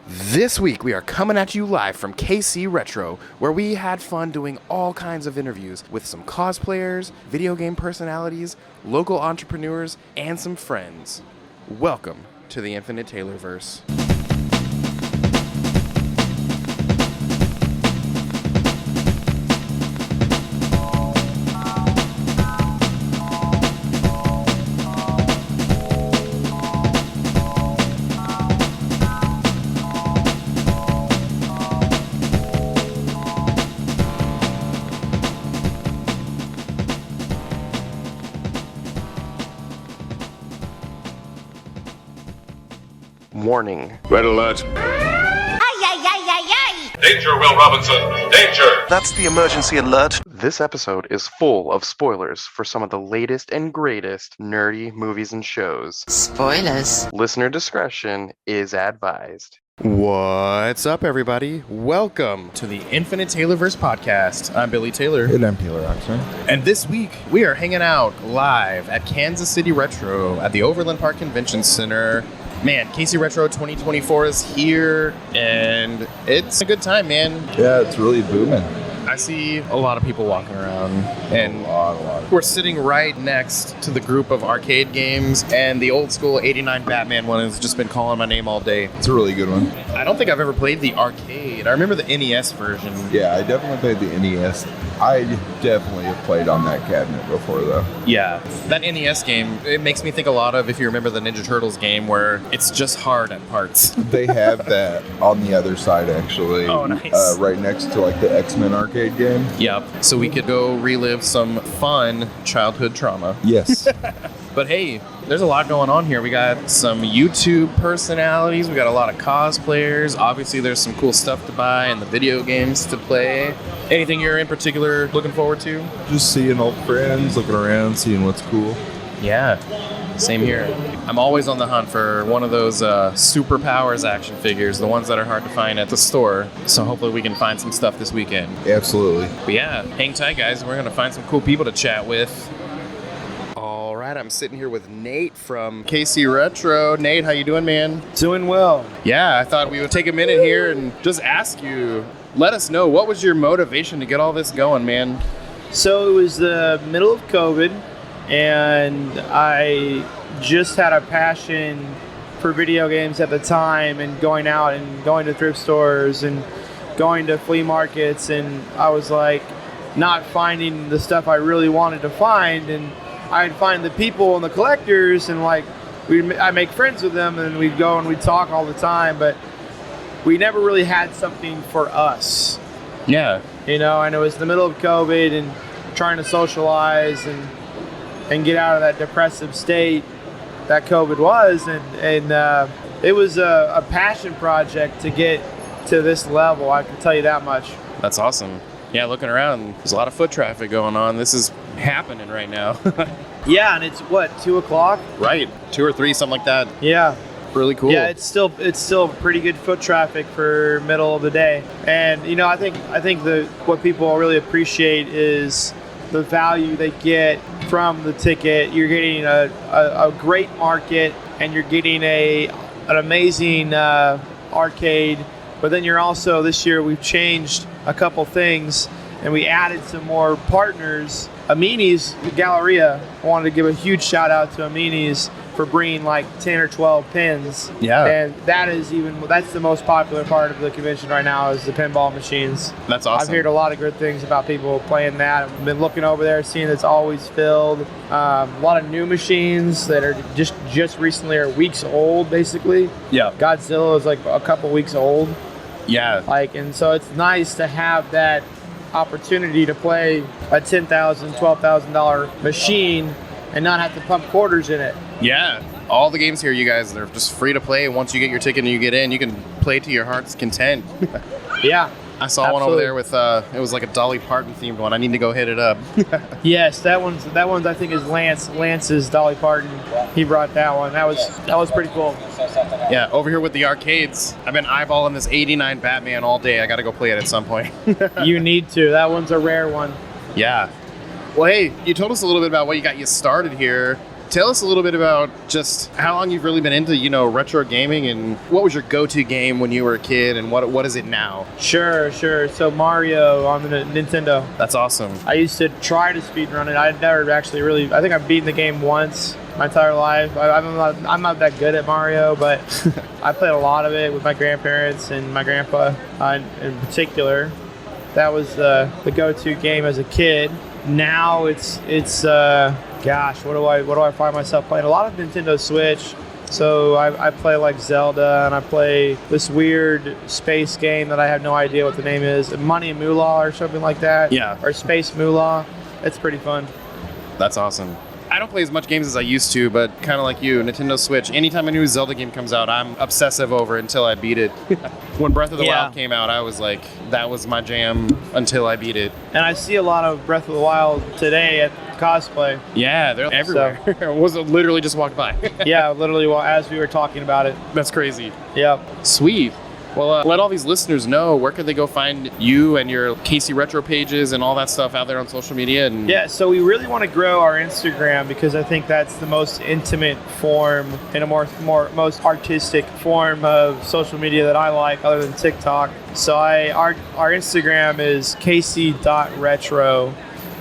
This week we are coming at you live from KC Retro, where we had fun doing all kinds of interviews with some cosplayers, video game personalities, local entrepreneurs, and some friends. Welcome to the Infinite Taylorverse. Warning. Red alert. Ay, ay, ay, ay, ay! Danger, Will Robinson. Danger! That's the emergency alert. This episode is full of spoilers for some of the latest and greatest nerdy movies and shows. Spoilers. Listener discretion is advised. What's up, everybody? Welcome to the Infinite Taylorverse podcast. I'm Billy Taylor. And I'm Taylor Oxford. And this week, we are hanging out live at Kansas City Retro at the Overland Park Convention Center. Man, KC Retro 2024 is here, and it's a good time, man. Yeah, it's really booming. I see a lot of people walking around, and A lot. we're sitting right next to the group of arcade games, and the old school 89 Batman one has just been calling my name all day. It's a really good one. I don't think I've ever played the arcade. I remember the NES version. Yeah, I definitely played the NES. I definitely have played on that cabinet before, though. Yeah, that NES game, it makes me think a lot of, if you remember the Ninja Turtles game, where it's just hard at parts. They have that on the other side, actually. Oh, nice. Right next to, like, the X-Men arcade game. Yep, so we could go relive some fun childhood trauma. Yes. But hey, there's a lot going on here. We got some YouTube personalities. We got a lot of cosplayers. Obviously, there's some cool stuff to buy and the video games to play. Anything you're in particular looking forward to? Just seeing old friends, looking around, seeing what's cool. Yeah, same here. I'm always on the hunt for one of those superpowers action figures, the ones that are hard to find at the store. So hopefully we can find some stuff this weekend. Absolutely. But yeah, hang tight, guys. We're going to find some cool people to chat with. All right, I'm sitting here with Nate from KC Retro. Nate, how you doing, man? Doing well. Yeah, I thought we would take a minute here and just ask you, let us know, what was your motivation to get all this going, man? So it was the middle of COVID, and I just had a passion for video games at the time, and going out and going to thrift stores and going to flea markets, and I was like not finding the stuff I really wanted to find, and I'd find the people and the collectors, and like I make friends with them, and we'd go and we'd talk all the time, but we never really had something for us. Yeah. You know, and it was the middle of COVID and trying to socialize and get out of that depressive state that COVID was, and it was a passion project to get to this level, I can tell you that much. That's awesome. Yeah, looking around, there's a lot of foot traffic going on. This is happening right now. Yeah, and it's what, 2 o'clock? Right, 2 or 3, something like that. Yeah. Really cool. Yeah, it's still pretty good foot traffic for middle of the day. And you know, I think what people really appreciate is the value they get from the ticket. You're getting a great market, and you're getting an amazing arcade. But then you're also, this year we've changed a couple things, and we added some more partners. Amini's Galleria, I wanted to give a huge shout out to Amini's for bringing like 10 or 12 pins. Yeah. And that's the most popular part of the convention right now, is the pinball machines. That's awesome. I've heard a lot of good things about people playing that. I've been looking over there, seeing it's always filled. A lot of new machines that are just recently are weeks old, basically. Yeah. Godzilla is like a couple weeks old. Yeah. And so it's nice to have that opportunity to play a $10,000, $12,000 machine and not have to pump quarters in it. Yeah. All the games here, you guys, they're just free to play. Once you get your ticket and you get in, you can play to your heart's content. Yeah. I saw one over there with it was like a Dolly Parton themed one. I need to go hit it up. Yes, that one's I think is Lance's Dolly Parton. He brought that one. That was pretty cool. Yeah, over here with the arcades, I've been eyeballing this 89 Batman all day. I got to go play it at some point. You need to. That one's a rare one. Yeah. Well, hey, you told us a little bit about what you got you started here. Tell us a little bit about just how long you've really been into, retro gaming, and what was your go-to game when you were a kid, and what is it now? Sure. So Mario on the Nintendo. That's awesome. I used to try to speedrun it. I'd never actually really. I think I've beaten the game once my entire life. I'm not that good at Mario, but I played a lot of it with my grandparents and my grandpa in particular. That was the go-to game as a kid. Now it's gosh, what do I find myself playing? A lot of Nintendo Switch. So I play like Zelda, and I play this weird space game that I have no idea what the name is. Money and Moolah or something like that. Yeah. Or Space Moolah. It's pretty fun. That's awesome. I don't play as much games as I used to, but kind of like you, Nintendo Switch, anytime a new Zelda game comes out, I'm obsessive over it until I beat it. When Breath of the Wild came out, I was like, that was my jam until I beat it. And I see a lot of Breath of the Wild today at Cosplay. Yeah, they're everywhere. Was it literally just walked by? Yeah, literally as we were talking about it. That's crazy. Yep. Sweet. Well, let all these listeners know, where can they go find you and your KC Retro pages and all that stuff out there on social media? And yeah, so we really want to grow our Instagram, because I think that's the most intimate form and a most artistic form of social media that I like, other than TikTok. So our Instagram is kc.retro,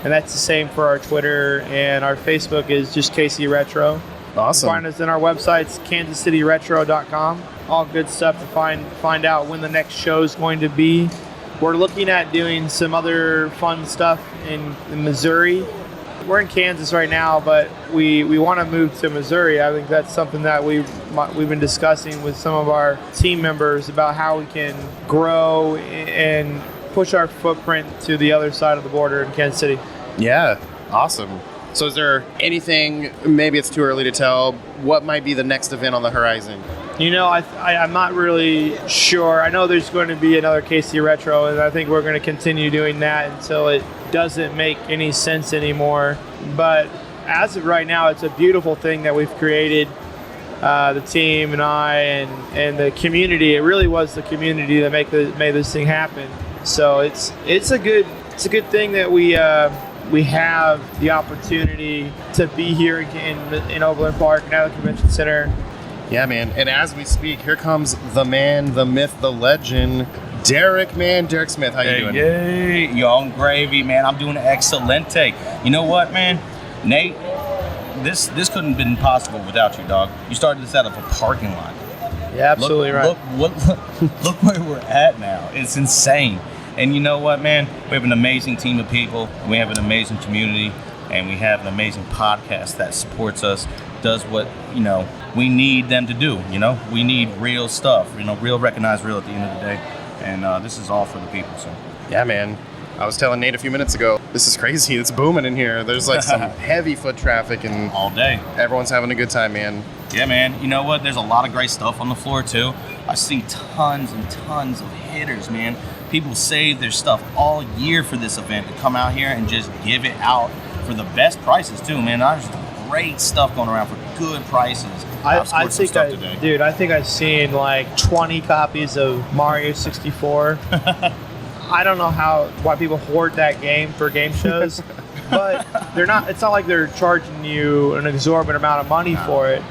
and that's the same for our Twitter, and our Facebook is just KC Retro. Awesome. Find us in our websites, kansascityretro.com. All good stuff to find out when the next show is going to be. We're looking at doing some other fun stuff in Missouri. We're in Kansas right now, but we want to move to Missouri. I think that's something that we've been discussing with some of our team members about how we can grow and push our footprint to the other side of the border in Kansas City. Yeah, awesome. So is there anything, maybe it's too early to tell, what might be the next event on the horizon? I'm not really sure. I know there's going to be another KC Retro, and I think we're going to continue doing that until it doesn't make any sense anymore. But as of right now, it's a beautiful thing that we've created, the team and I and the community. It really was the community that made this thing happen. So it's a good thing that we have the opportunity to be here in Overland Park, now the Convention Center. Yeah, man. And as we speak, here comes the man, the myth, the legend, Derek Smith. How you doing? Yay, young gravy, man. I'm doing excelente. You know what, man? Nate, this couldn't have been possible without you, dog. You started this out of a parking lot. Yeah, absolutely right. Look where we're at now. It's insane. And you know what, man? We have an amazing team of people. We have an amazing community. And we have an amazing podcast that supports us, does what, we need them to do. We need real stuff, real, recognized real at the end of the day. And this is all for the people, so. Yeah, man. I was telling Nate a few minutes ago, this is crazy. It's booming in here. There's like some heavy foot traffic, and all day. Everyone's having a good time, man. Yeah, man. You know what? There's a lot of great stuff on the floor, too. I see tons and tons of hitters, man. People save their stuff all year for this event to come out here and just give it out for the best prices, too, man. There's great stuff going around for good prices. I think I've seen like 20 copies of Mario 64. I don't know why people hoard that game for game shows, but it's not like they're charging you an exorbitant amount of money for it.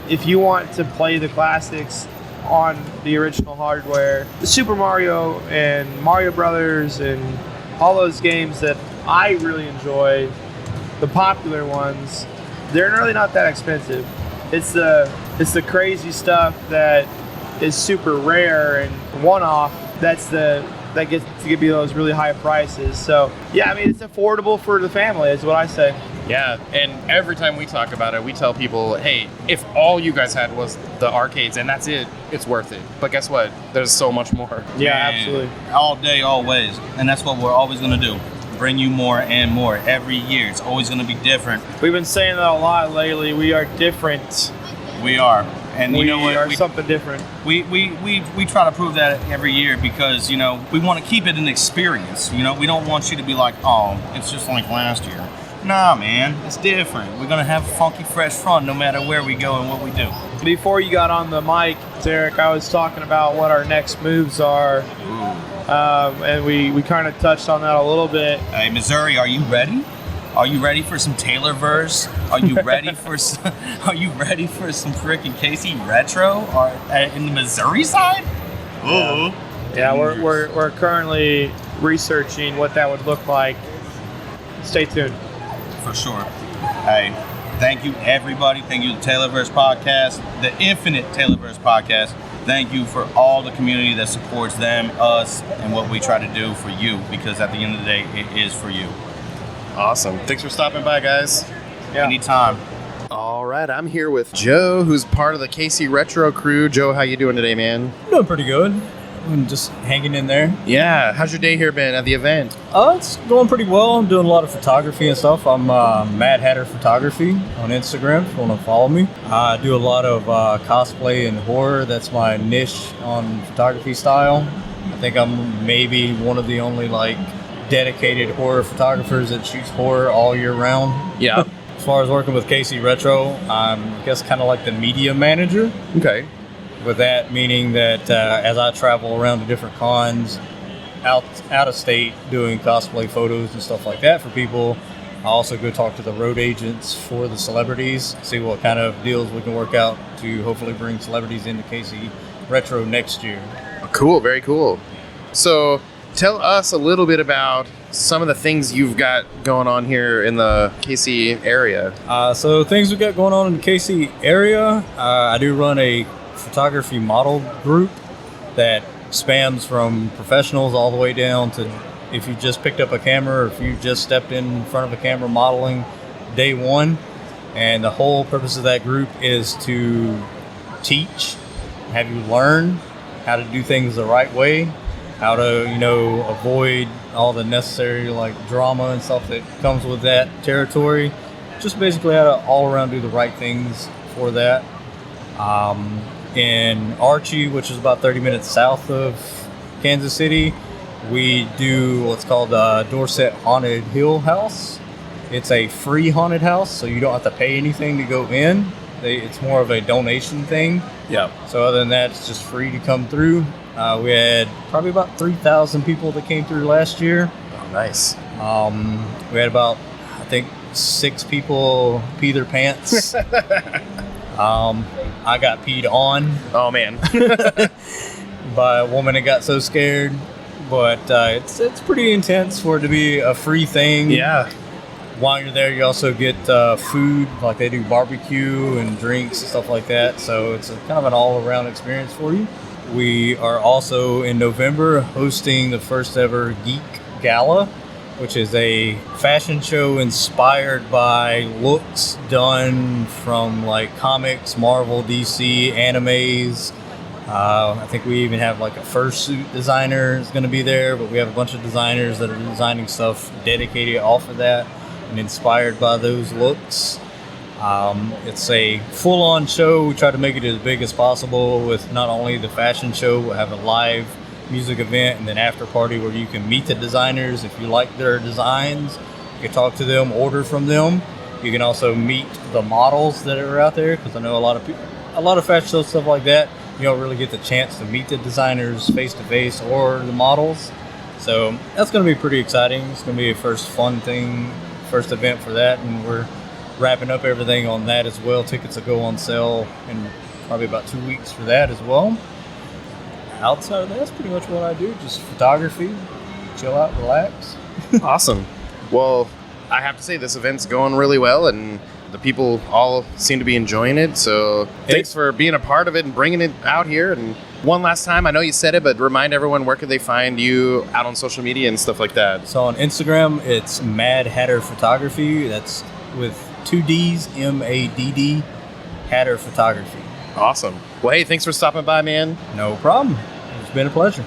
If you want to play the classics on the original hardware, the Super Mario and Mario Brothers and all those games that I really enjoy, the popular ones, they're really not that expensive. It's the crazy stuff that is super rare and one-off that gets to give you those really high prices. So yeah, I mean, it's affordable for the family is what I say. Yeah, and every time we talk about it, we tell people, hey, if all you guys had was the arcades and that's it, it's worth it. But guess what? There's so much more. Yeah, absolutely. All day, always. And that's what we're always going to do. Bring you more and more every year. It's always going to be different. We've been saying that a lot lately. We are different. We are. And we you know what? are something different. We try to prove that every year because, we want to keep it an experience. We don't want you to be like, oh, it's just like last year. Nah, man, it's different. We're going to have funky, fresh fun no matter where we go and what we do. Before you got on the mic, Derek, I was talking about what our next moves are. And we kind of touched on that a little bit. Hey, Missouri, are you ready? Are you ready for some Taylorverse? Are you ready for some? Are you ready for some freaking KC Retro? Or in the Missouri side? Oh, yeah. We're currently researching what that would look like. Stay tuned. For sure. Hey, thank you everybody. Thank you to the Taylorverse podcast, the Infinite Taylorverse podcast. Thank you for all the community that supports them, us, and what we try to do for you. Because at the end of the day, it is for you. Awesome. Thanks for stopping by, guys. Yeah. Anytime. All right, I'm here with Joe, who's part of the KC Retro crew. Joe, how you doing today, man? Doing pretty good. I'm just hanging in there. Yeah. How's your day here been at the event? It's going pretty well. I'm doing a lot of photography and stuff. I'm Mad Hatter Photography on Instagram if you want to follow me. I do a lot of cosplay and horror. That's my niche on photography style. I think I'm maybe one of the only dedicated horror photographers that shoots horror all year round. Yeah. As far as working with KC Retro, I'm I guess kind of like the media manager. Okay. With that meaning that as I travel around to different cons, out of state, doing cosplay photos and stuff like that for people, I also go talk to the road agents for the celebrities, see what kind of deals we can work out to hopefully bring celebrities into KC Retro next year. Cool. Very cool. So tell us a little bit about some of the things you've got going on here in the KC area. So things we got going on in the KC area, I do run a photography model group that spans from professionals all the way down to if you just picked up a camera or if you just stepped in front of a camera modeling day one. And the whole purpose of that group is to teach, have you learn how to do things the right way, how to, avoid all the necessary drama and stuff that comes with that territory. Just basically how to all around do the right things for that. In Archie, which is about 30 minutes south of Kansas City, we do what's called Dorset Haunted Hill House. It's a free haunted house, so you don't have to pay anything to go in. It's more of a donation thing. Yeah. So other than that, it's just free to come through. We had probably about 3,000 people that came through last year. Oh, nice. We had about, I think, 6 people pee their pants. I got peed on. Oh, man. By a woman that got so scared. But it's pretty intense for it to be a free thing. Yeah. While you're there, you also get food, like they do barbecue and drinks and stuff like that. So it's kind of an all-around experience for you. We are also in November hosting the first ever Geek Gala, which is a fashion show inspired by looks done from comics, Marvel, DC, animes. I think we even have a fursuit designer is going to be there, but we have a bunch of designers that are designing stuff dedicated off of that and inspired by those looks. It's a full-on show. We try to make it as big as possible with not only the fashion show, we'll have a live music event and then after party where you can meet the designers. If you like their designs, you can talk to them, order from them. You can also meet the models that are out there, because I know a lot of fashion shows, stuff like that, you don't really get the chance to meet the designers face to face or the models. So that's going to be pretty exciting. It's going to be a first event for that, and we're wrapping up everything on that as well. Tickets will go on sale in probably about 2 weeks for that as well. Outside of that, that's pretty much what I do. Just photography, chill out, relax. Awesome. Well, I have to say this event's going really well, and the people all seem to be enjoying it. So thanks for being a part of it and bringing it out here. And one last time, I know you said it, but remind everyone, where could they find you out on social media and stuff like that? So on Instagram, it's Mad Hatter Photography. That's with 2 D's, MADD, Hatter Photography. Awesome. Well, hey, thanks for stopping by, man. No problem. It's been a pleasure.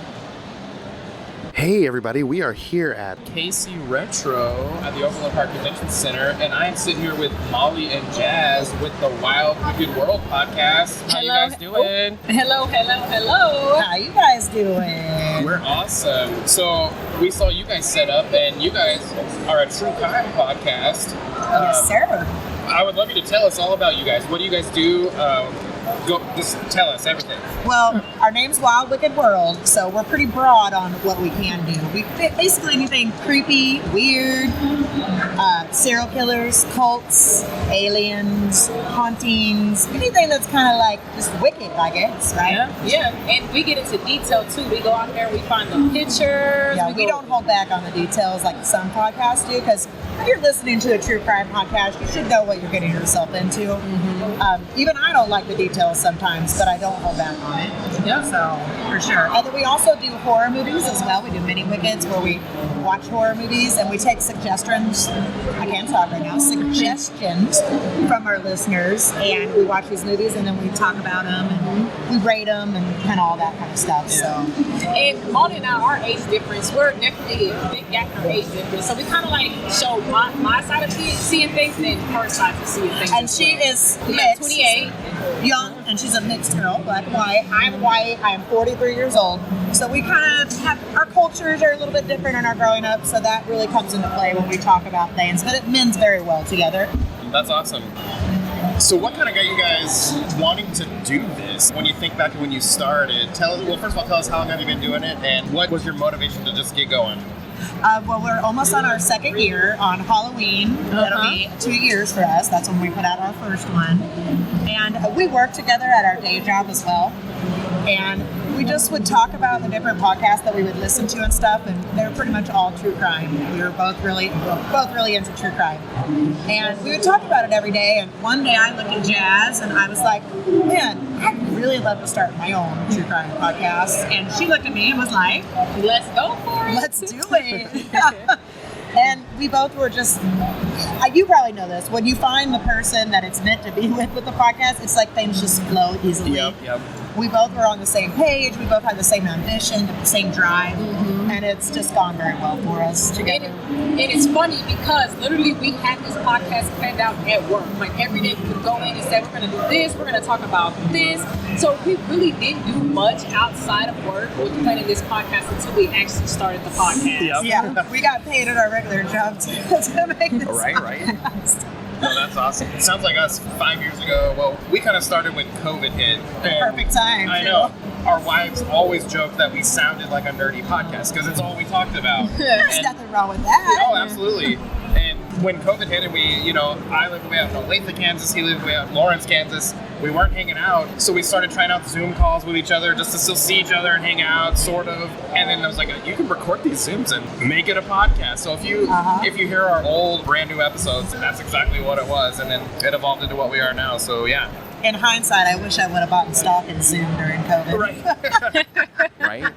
Hey, everybody. We are here at KC Retro at the Overland Park Convention Center, and I'm sitting here with Molly and Jazz with the Wild Wicked World podcast. How you guys doing? Hello. How you guys doing? We're awesome. So we saw you guys set up, and you guys are a true crime podcast. Yes, sir. I would love you to tell us all about you guys. What do you guys do? Go, just tell us everything. Well, our name's Wild Wicked World, so we're pretty broad on what we can do. We basically anything creepy, weird, serial killers, cults, aliens, hauntings, anything that's kind of like just wicked, I guess, right? Yeah, and we get into detail too. We go out there, we find the pictures. Yeah, we don't hold back on the details like some podcasts do, because if you're listening to a true crime podcast, you should know what you're getting yourself into. Mm-hmm. Even I don't like the details sometimes, but I don't hold back on it. Yeah. So, for sure. And then we also do horror movies as well. We do mini wickeds where we watch horror movies and we take suggestions. I can't talk right now. Suggestions from our listeners, and we watch these movies and then we talk about them and we rate them and kind of all that kind of stuff. Yeah. So, and Molly and I, our age difference, we're definitely a big gap in our age difference. So we kind of like show my side of seeing things and then her side of seeing things. And she is mixed, 28, young, and she's a mixed girl, black and white. I'm white. I am 43 years old. So we kind of have, our cultures are a little bit different in our growing up, so that really comes into play when we talk about things, but it mends very well together. That's awesome. So what kind of got you guys wanting to do this? When you think back to when you started, first of all, tell us how long have you been doing it, and what was your motivation to just get going? Well, we're almost on our second year on Halloween. That'll be 2 years for us. That's when we put out our first one. And we work together at our day job as well. And we just would talk about the different podcasts that we would listen to and stuff, and they're pretty much all true crime. We were both really into true crime. And we would talk about it every day, and one day I looked at Jazz and I was like, man, I'd really love to start my own true crime podcast. And she looked at me and was like, let's go for it. Let's do it. And we both were just, you probably know this, when you find the person that it's meant to be with the podcast, it's like things just flow easily. Yep. We both were on the same page, we both had the same ambition, the same drive, and it's just gone very well for us together. And it's funny because literally we had this podcast planned out at work. Like every day we would go in and say, we're going to do this, we're going to talk about this. So we really didn't do much outside of work with planning this podcast until we actually started the podcast. Yep. Yeah, we got paid at our regular jobs to make this podcast. No, that's awesome. It sounds like us 5 years ago. Well, we kind of started when COVID hit. Perfect time. I know. Our wives always joke that we sounded like a nerdy podcast because it's all we talked about. There's nothing wrong with that. Oh, absolutely. And when COVID hit and I lived way out in Olathe, Kansas, he lived way out in Lawrence, Kansas, we weren't hanging out. So we started trying out Zoom calls with each other just to still see each other and hang out, sort of. And then I was like, you can record these Zooms and make it a podcast. So if you hear our old brand new episodes, that's exactly what it was. And then it evolved into what we are now. So yeah. In hindsight, I wish I would have bought stock in Zoom during COVID. Right?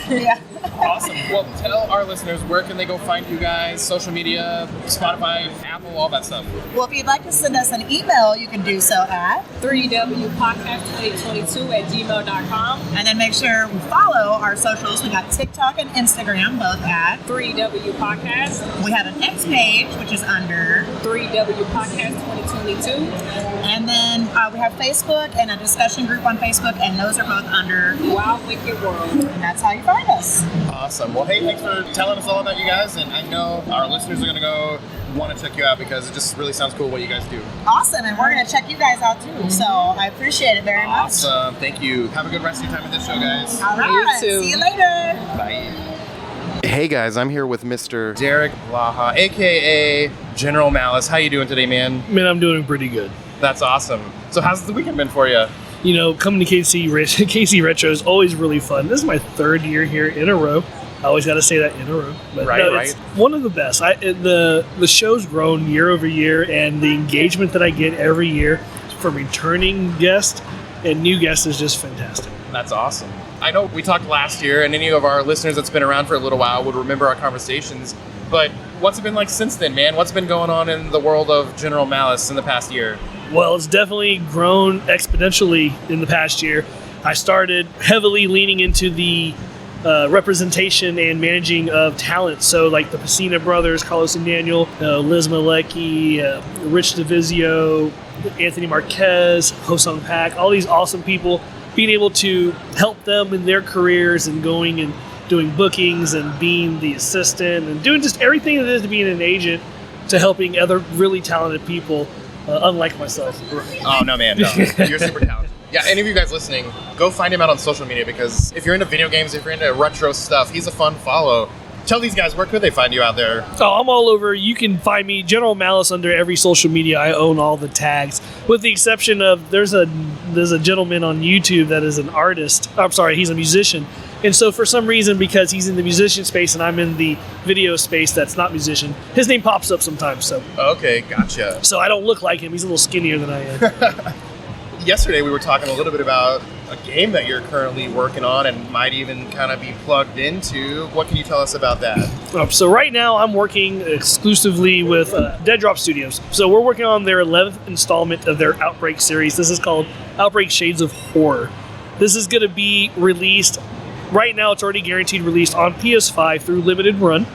Yeah. Awesome. Well, tell our listeners, where can they go find you guys? Social media, Spotify, Apple, all that stuff. Well, if you'd like to send us an email, you can do so at 3wpodcast2022@gmail.com. And then make sure we follow our socials. We got TikTok and Instagram, both at 3wpodcast. We have an X page, which is under 3wpodcast2022. And then we have Facebook and a discussion group on Facebook, and those are both under Wild Wicked World. And that's how you find us. Awesome. Well, hey, thanks for telling us all about you guys. And I know our listeners are going to go want to check you out because it just really sounds cool what you guys do. Awesome. And we're going to check you guys out too. So I appreciate it very much. Awesome. Thank you. Have a good rest of your time at this show, guys. All right. You too. See you later. Bye. Hey guys, I'm here with Mr. Derek Blaha, a.k.a. General Malice. How you doing today, man? Man, I'm doing pretty good. That's awesome. So how's the weekend been for you? You know, coming to KC Retro is always really fun. This is my third year here in a row. I always got to say that in a row. But right. It's one of the best. The show's grown year over year, and the engagement that I get every year from returning guests and new guests is just fantastic. That's awesome. I know we talked last year, and any of our listeners that's been around for a little while would remember our conversations. But what's it been like since then, man? What's been going on in the world of General Malice in the past year? Well, it's definitely grown exponentially in the past year. I started heavily leaning into the representation and managing of talent. So like the Pacina brothers, Carlos and Daniel, Liz Malecki, Rich DeVizio, Anthony Marquez, Hosung Pak, all these awesome people, being able to help them in their careers and going and doing bookings and being the assistant and doing just everything it is to being an agent to helping other really talented people, unlike myself. Oh, no, man. No. You're super talented. Yeah, any of you guys listening, go find him out on social media, because if you're into video games, if you're into retro stuff, he's a fun follow. Tell these guys, where could they find you out there? Oh, I'm all over. You can find me, General Malice, under every social media. I own all the tags, with the exception of there's a gentleman on YouTube that is an artist. I'm sorry, he's a musician. And so for some reason, because he's in the musician space and I'm in the video space that's not musician, his name pops up sometimes. So okay, gotcha. So I don't look like him. He's a little skinnier than I am. Yesterday we were talking a little bit about a game that you're currently working on and might even kind of be plugged into. What can you tell us about that? So right now I'm working exclusively with Dead Drop Studios. So we're working on their 11th installment of their Outbreak series. This is called Outbreak Shades of Horror. This is going to be released, right now it's already guaranteed released on PS5 through Limited Run.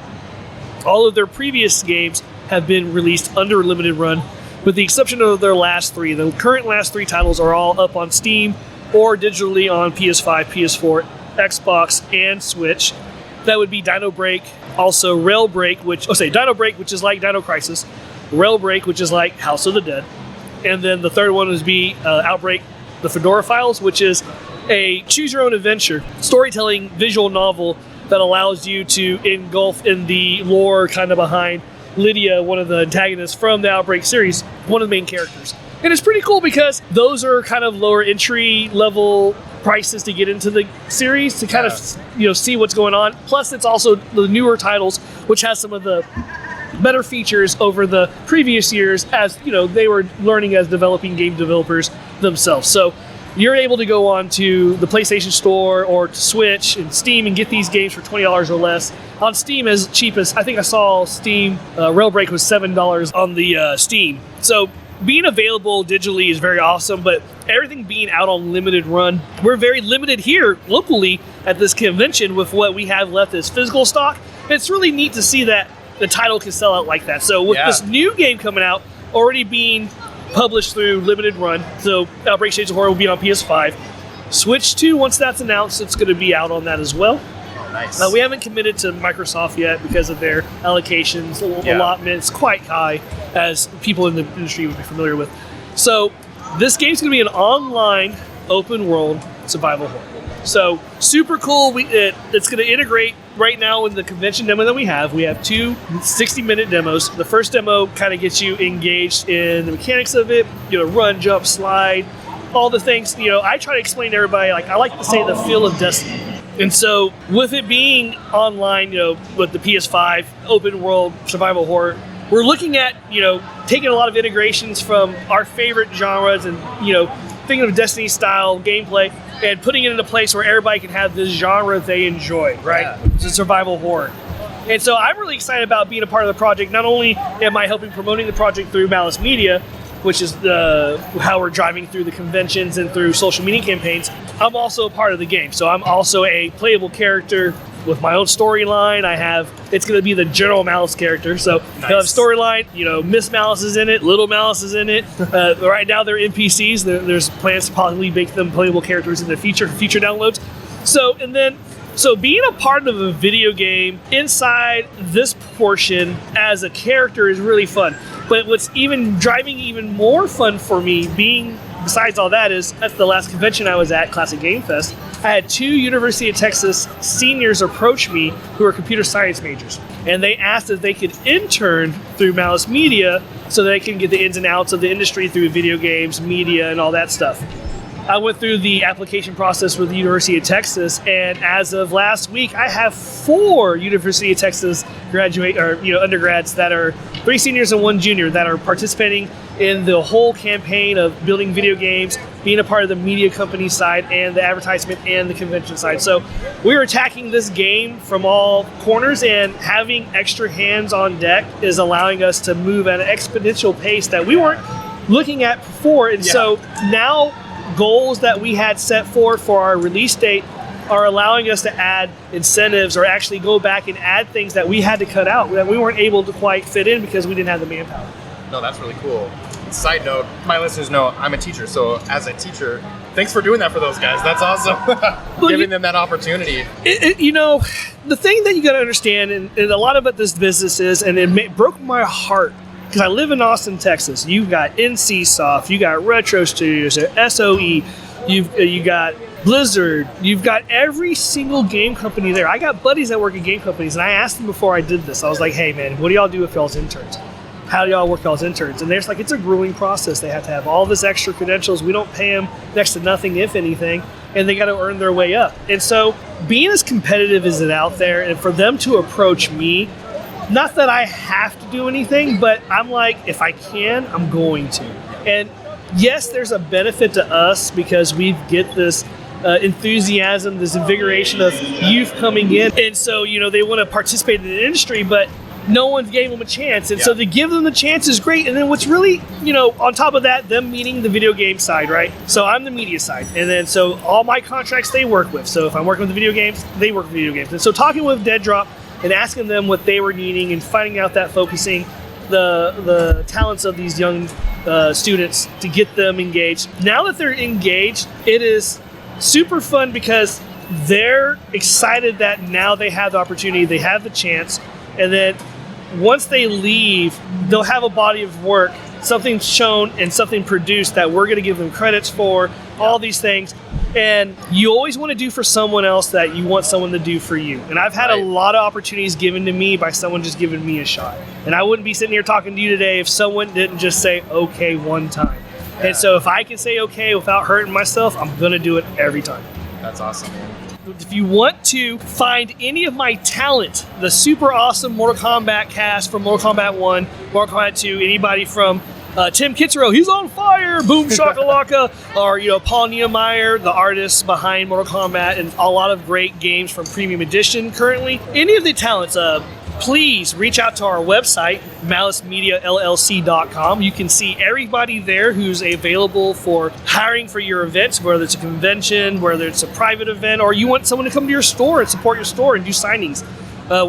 All of their previous games have been released under Limited Run, with the exception of their last three. The current last three titles are all up on Steam or digitally on PS5, PS4, Xbox, and Switch. That would be Dino Break, also Rail Break, Dino Break, which is like Dino Crisis, Rail Break, which is like House of the Dead, and then the third one would be Outbreak, the Fedora Files, which is a choose-your-own-adventure storytelling visual novel that allows you to engulf in the lore kind of behind Lydia, one of the antagonists from the Outbreak series, one of the main characters. And it's pretty cool because those are kind of lower entry level prices to get into the series to kind of see what's going on. Plus, it's also the newer titles, which has some of the better features over the previous years, as they were learning as developing game developers themselves. So you're able to go on to the PlayStation Store or to Switch and Steam and get these games for $20 or less. On Steam, as cheap as, I think I saw Steam, Rail Break was $7 on the Steam. So being available digitally is very awesome, but everything being out on Limited Run, we're very limited here locally at this convention with what we have left as physical stock. It's really neat to see that the title can sell out like that. So with this new game coming out, already being published through Limited Run, so Outbreak Shades of Horror will be on PS5. Switch 2, once that's announced, it's going to be out on that as well. Oh, nice. We haven't committed to Microsoft yet because of their allocations, allotments, quite high, as people in the industry would be familiar with. So this game's going to be an online, open world survival horror. So super cool. It's going to integrate right now in the convention demo that we have. We have two 60-minute demos. The first demo kind of gets you engaged in the mechanics of it, run, jump, slide, all the things. I try to explain to everybody, I like to say the feel of Destiny. And so with it being online, with the PS5 open world survival horror, we're looking at, taking a lot of integrations from our favorite genres and, thinking of Destiny style gameplay and putting it in a place where everybody can have this genre they enjoy, right? Yeah. It's a survival horror. And so I'm really excited about being a part of the project. Not only am I helping promoting the project through Malice Media, which is how we're driving through the conventions and through social media campaigns, I'm also a part of the game. So I'm also a playable character with my own storyline. It's going to be the General Malice character. So he'll have storyline, Miss Malice is in it, Little Malice is in it. Right now they're NPCs. There's plans to possibly make them playable characters in the future downloads. So being a part of a video game inside this portion as a character is really fun. But what's driving even more fun for me, besides all that, is at the last convention I was at, Classic Game Fest, I had two University of Texas seniors approach me who are computer science majors. And they asked if they could intern through Malice Media so they can get the ins and outs of the industry through video games, media, and all that stuff. I went through the application process with the University of Texas, and as of last week, I have 4 University of Texas undergrads that are 3 seniors and 1 junior that are participating in the whole campaign of building video games, being a part of the media company side and the advertisement and the convention side. So we're attacking this game from all corners, and having extra hands on deck is allowing us to move at an exponential pace that we weren't looking at before. And so now goals that we had set for our release date are allowing us to add incentives or actually go back and add things that we had to cut out that we weren't able to quite fit in because we didn't have the manpower. No, that's really cool. Side note, my listeners know I'm a teacher, so as a teacher, thanks for doing that for those guys. That's awesome. Giving them that opportunity. The thing that you got to understand, and a lot about this business is, and it broke my heart, because I live in Austin, Texas. You've got NCSoft, you got Retro Studios, SOE, You got Blizzard. You've got every single game company there. I got buddies that work at game companies, and I asked them before I did this. I was like, hey, man, what do y'all do with y'all's interns? How do y'all work y'all's interns? And they're just like, it's a grueling process. They have to have all this extra credentials. We don't pay them next to nothing, if anything, and they got to earn their way up. And so being as competitive as it out there, and for them to approach me, not that I have to do anything, but I'm like, if I can, I'm going to. And yes, there's a benefit to us because we get this enthusiasm, this invigoration of youth coming in. And so, they want to participate in the industry, but no one gave them a chance. And so to give them the chance is great. And then what's really, on top of that, them meeting the video game side, right? So I'm the media side. And then so all my contracts they work with. So if I'm working with the video games, they work with video games. And so talking with Dead Drop and asking them what they were needing and finding out that, focusing the talents of these young students to get them engaged. Now that they're engaged, it is super fun because they're excited that now they have the opportunity, they have the chance, and then once they leave, they'll have a body of work, something shown and something produced that we're going to give them credits for, all these things. And you always want to do for someone else that you want someone to do for you. And I've had a lot of opportunities given to me by someone just giving me a shot. And I wouldn't be sitting here talking to you today if someone didn't just say okay one time. And so if I can say okay without hurting myself, I'm going to do it every time. That's awesome, man. If you want to find any of my talent, the super awesome Mortal Kombat cast from Mortal Kombat 1, Mortal Kombat 2, anybody from Tim Kitzrow, he's on fire, boom shakalaka, or Paul Niemeyer, the artist behind Mortal Kombat, and a lot of great games from Premium Edition currently. Any of the talents, please reach out to our website, malicemediallc.com. You can see everybody there who's available for hiring for your events, whether it's a convention, whether it's a private event, or you want someone to come to your store and support your store and do signings.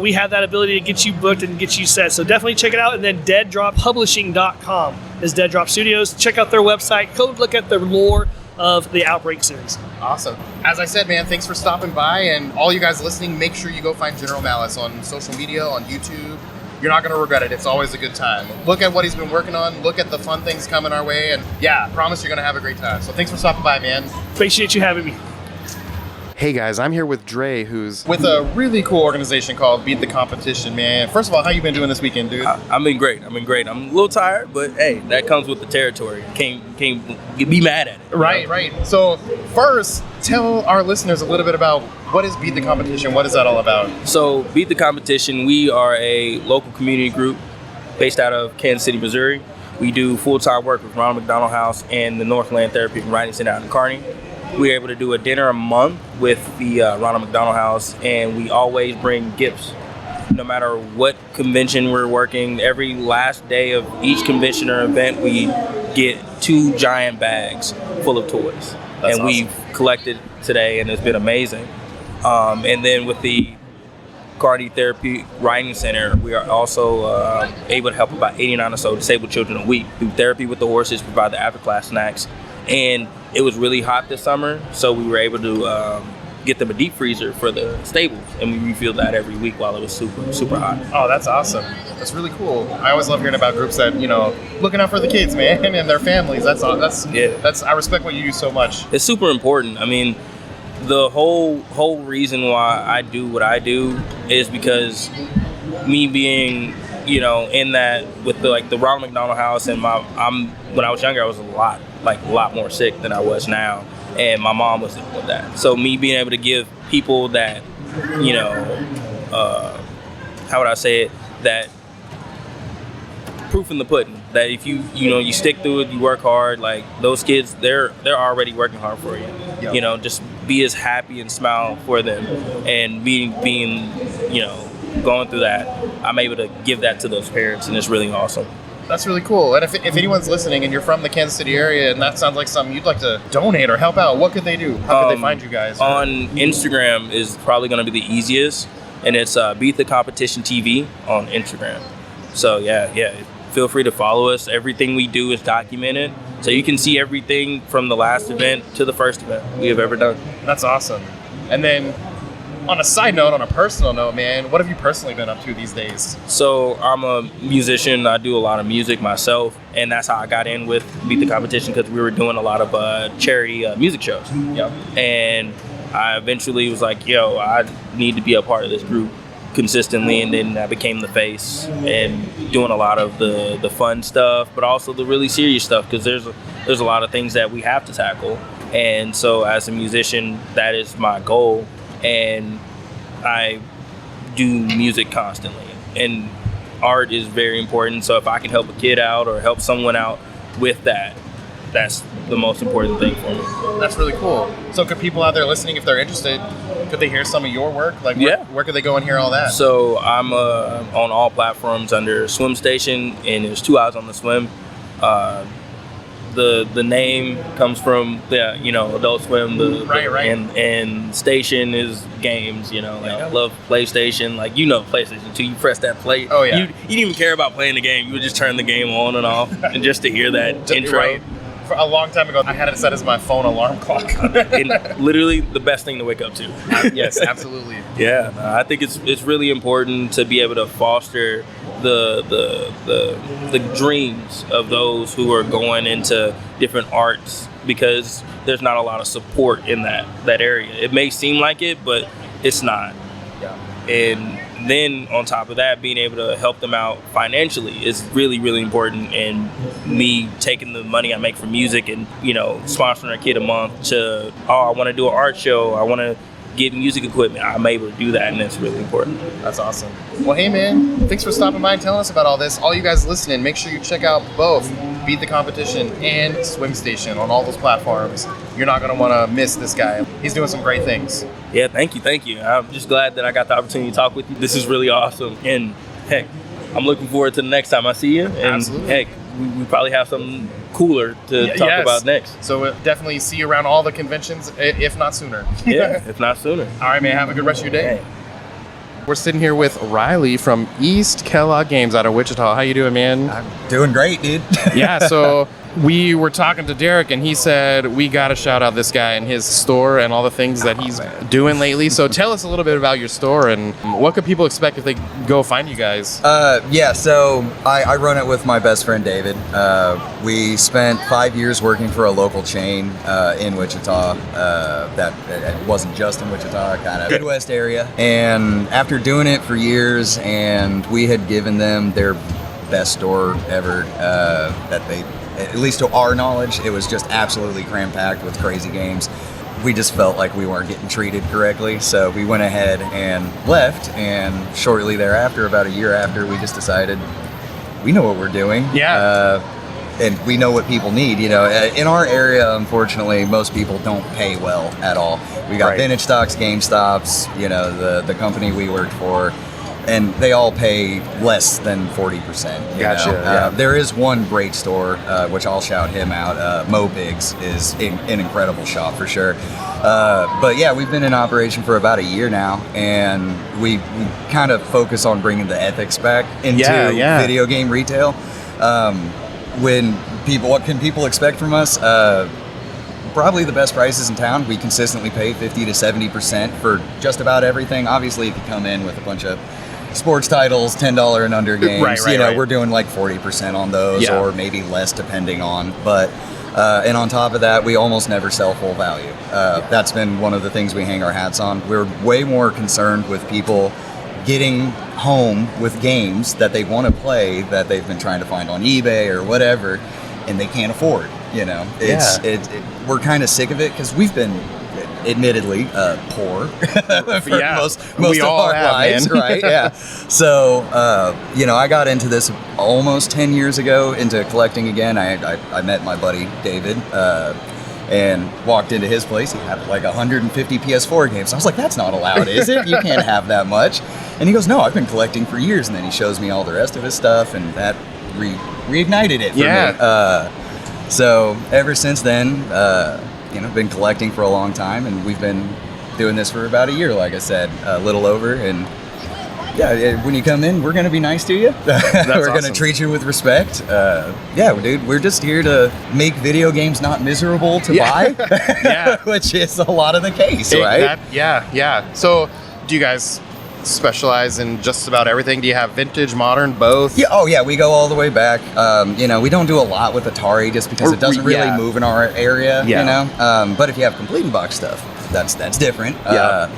We have that ability to get you booked and get you set. So definitely check it out. And then deaddroppublishing.com is Dead Drop Studios. Check out their website. Go look at the lore of the Outbreak series. Awesome. As I said, man, thanks for stopping by. And all you guys listening, make sure you go find General Malice on social media, on YouTube. You're not going to regret it. It's always a good time. Look at what he's been working on. Look at the fun things coming our way. And yeah, I promise you're going to have a great time. So thanks for stopping by, man. Appreciate you having me. Hey guys, I'm here with Dre, who's with a really cool organization called Beat the Competition, man. First of all, how you been doing this weekend, dude? I've been great. I'm a little tired, but hey, that comes with the territory. Can't be mad at it. Right. So first, tell our listeners a little bit about what is Beat the Competition. What is that all about? So Beat the Competition, we are a local community group based out of Kansas City, Missouri. We do full-time work with Ronald McDonald House and the Northland Therapy and Writing Center out in Kearney. We're able to do a dinner a month with the Ronald McDonald House, and we always bring gifts. No matter what convention we're working, every last day of each convention or event, we get 2 giant bags full of toys. That's and awesome. We've collected today, and it's been amazing. And then with the Kearney Therapy Writing Center, we are also able to help about 89 or so disabled children a week through therapy with the horses, provide the after-class snacks. And it was really hot this summer, so we were able to get them a deep freezer for the stables, and we refilled that every week while it was super hot. Oh, that's awesome. That's really cool. I always love hearing about groups that, looking out for the kids, man, and their families. I respect what you do so much. It's super important. I mean, the whole reason why I do what I do is because me being, in that with the Ronald McDonald House, and when I was younger, I was a lot more sick than I was now, and my mom was dealing with that. So me being able to give people that, how would I say it, that proof in the pudding, that if you stick through it, you work hard, like those kids, they're already working hard for you. Yep. Just be as happy and smile for them, and being going through that, I'm able to give that to those parents, and it's really awesome. That's really cool. And if anyone's listening and you're from the Kansas City area and that sounds like something you'd like to donate or help out, what could they do? How could they find you guys? On Instagram is probably going to be the easiest, and it's Beat the Competition TV on Instagram. So yeah, feel free to follow us. Everything we do is documented, so you can see everything from the last event to the first event we have ever done. That's awesome. And then on a side note, on a personal note, man, what have you personally been up to these days? So I'm a musician. I do a lot of music myself, and that's how I got in with Beat the Competition, because we were doing a lot of charity music shows. Yep. And I eventually was like, yo, I need to be a part of this group consistently, and then I became the face and doing a lot of the fun stuff, but also the really serious stuff, because there's a lot of things that we have to tackle. And so as a musician, that is my goal, and I do music constantly, and art is very important. So if I can help a kid out or help someone out with that, that's the most important thing for me. That's really cool. So could people out there listening, if they're interested, could they hear some of your work? Like, where could they go and hear all that? So I'm on all platforms under Swim Station, and there's 2 Eyes on the Swim. The name comes from Adult Swim. Right. And station is games. I love PlayStation. Like PlayStation 2. You press that play. Oh yeah. You didn't even care about playing the game. You would just turn the game on and off, and just to hear that intro. Right. For a long time ago, I had it set as my phone alarm clock. And literally the best thing to wake up to. Yes, absolutely. Yeah, I think it's really important to be able to foster the dreams of those who are going into different arts, because there's not a lot of support in that area. It may seem like it, but it's not. Yeah. And then on top of that, being able to help them out financially is really, really important. And me taking the money I make from music and, sponsoring a kid a month to, I want to do an art show, I want to get music equipment, I'm able to do that, and it's really important. That's awesome. Well, hey man, thanks for stopping by and telling us about all this. All you guys listening, make sure you check out both Beat the Competition and Swim Station on all those platforms. You're not going to want to miss this guy. He's doing some great things. Yeah, thank you. I'm just glad that I got the opportunity to talk with you. This is really awesome. And heck, I'm looking forward to the next time I see you. And absolutely. Heck, we probably have something cooler to talk about next. So we'll definitely see you around all the conventions, if not sooner. Yeah, if not sooner. All right, man. Have a good rest of your day. Hey. We're sitting here with Riley from East Kellog Games out of Wichita. How you doing, man? I'm doing great, dude. Yeah, so we were talking to Derek, and he said we got to shout out this guy and his store and all the things that he's doing lately. So tell us a little bit about your store, and what could people expect if they go find you guys? So I run it with my best friend David. We spent 5 years working for a local chain in Wichita. That it wasn't just in Wichita, kind of Midwest area. And after doing it for years, and we had given them their best store ever, that they, at least to our knowledge, it was just absolutely cram-packed with crazy games. We just felt like we weren't getting treated correctly, so we went ahead and left, and shortly thereafter, about a year after, we just decided we know what we're doing. Yeah. And we know what people need. In our area, unfortunately, most people don't pay well at all. We got Vintage Stocks, GameStops, the company we worked for, and they all pay less than 40%. Gotcha. There is one great store, which I'll shout him out. Mo Biggs is an incredible shop for sure. But yeah, we've been in operation for about a year now, and we kind of focus on bringing the ethics back into video game retail. What can people expect from us? Probably the best prices in town. We consistently pay 50 to 70% for just about everything. Obviously, if you come in with a bunch of sports titles, $10 and under games, we're doing like 40% on those, or maybe less depending on. But and on top of that, we almost never sell full value. That's been one of the things we hang our hats on. We're way more concerned with people getting home with games that they want to play that they've been trying to find on eBay or whatever, and they can't afford. We're kind of sick of it, because we've been admittedly poor for most of our lives, right? Yeah. So I got into this almost 10 years ago, into collecting again. I met my buddy David and walked into his place. He had like 150 PS4 games. I was like, that's not allowed, is it? You can't have that much. And he goes, no, I've been collecting for years. And then he shows me all the rest of his stuff, and that reignited it for me. So ever since then, been collecting for a long time, and we've been doing this for about a year, like I said, a little over. And when you come in, we're going to be nice to you. We're going to treat you with respect. Dude, we're just here to make video games not miserable to buy, which is a lot of the case, right? So Do you guys specialize in just about everything? Do you have vintage, modern, both? Yeah. Oh yeah, we go all the way back. We don't do a lot with Atari just because it doesn't really move in our area. Yeah. But if you have complete box stuff, that's different. Yeah.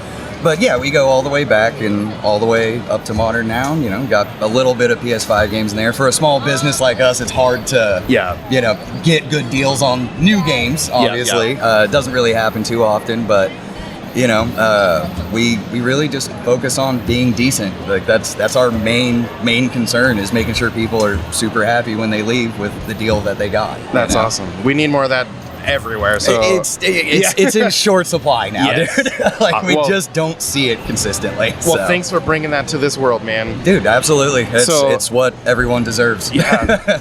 But yeah, we go all the way back and all the way up to modern now. Got a little bit of PS5 games in there. For a small business like us, it's hard to get good deals on new games. Obviously, it doesn't really happen too often, but. We really just focus on being decent. Like that's our main concern is making sure people are super happy when they leave with the deal that they got. That's awesome. We need more of that everywhere. So it's in short supply now, dude. We just don't see it consistently. Well, thanks for bringing that to this world, man. Dude, absolutely. It's what everyone deserves. Yeah.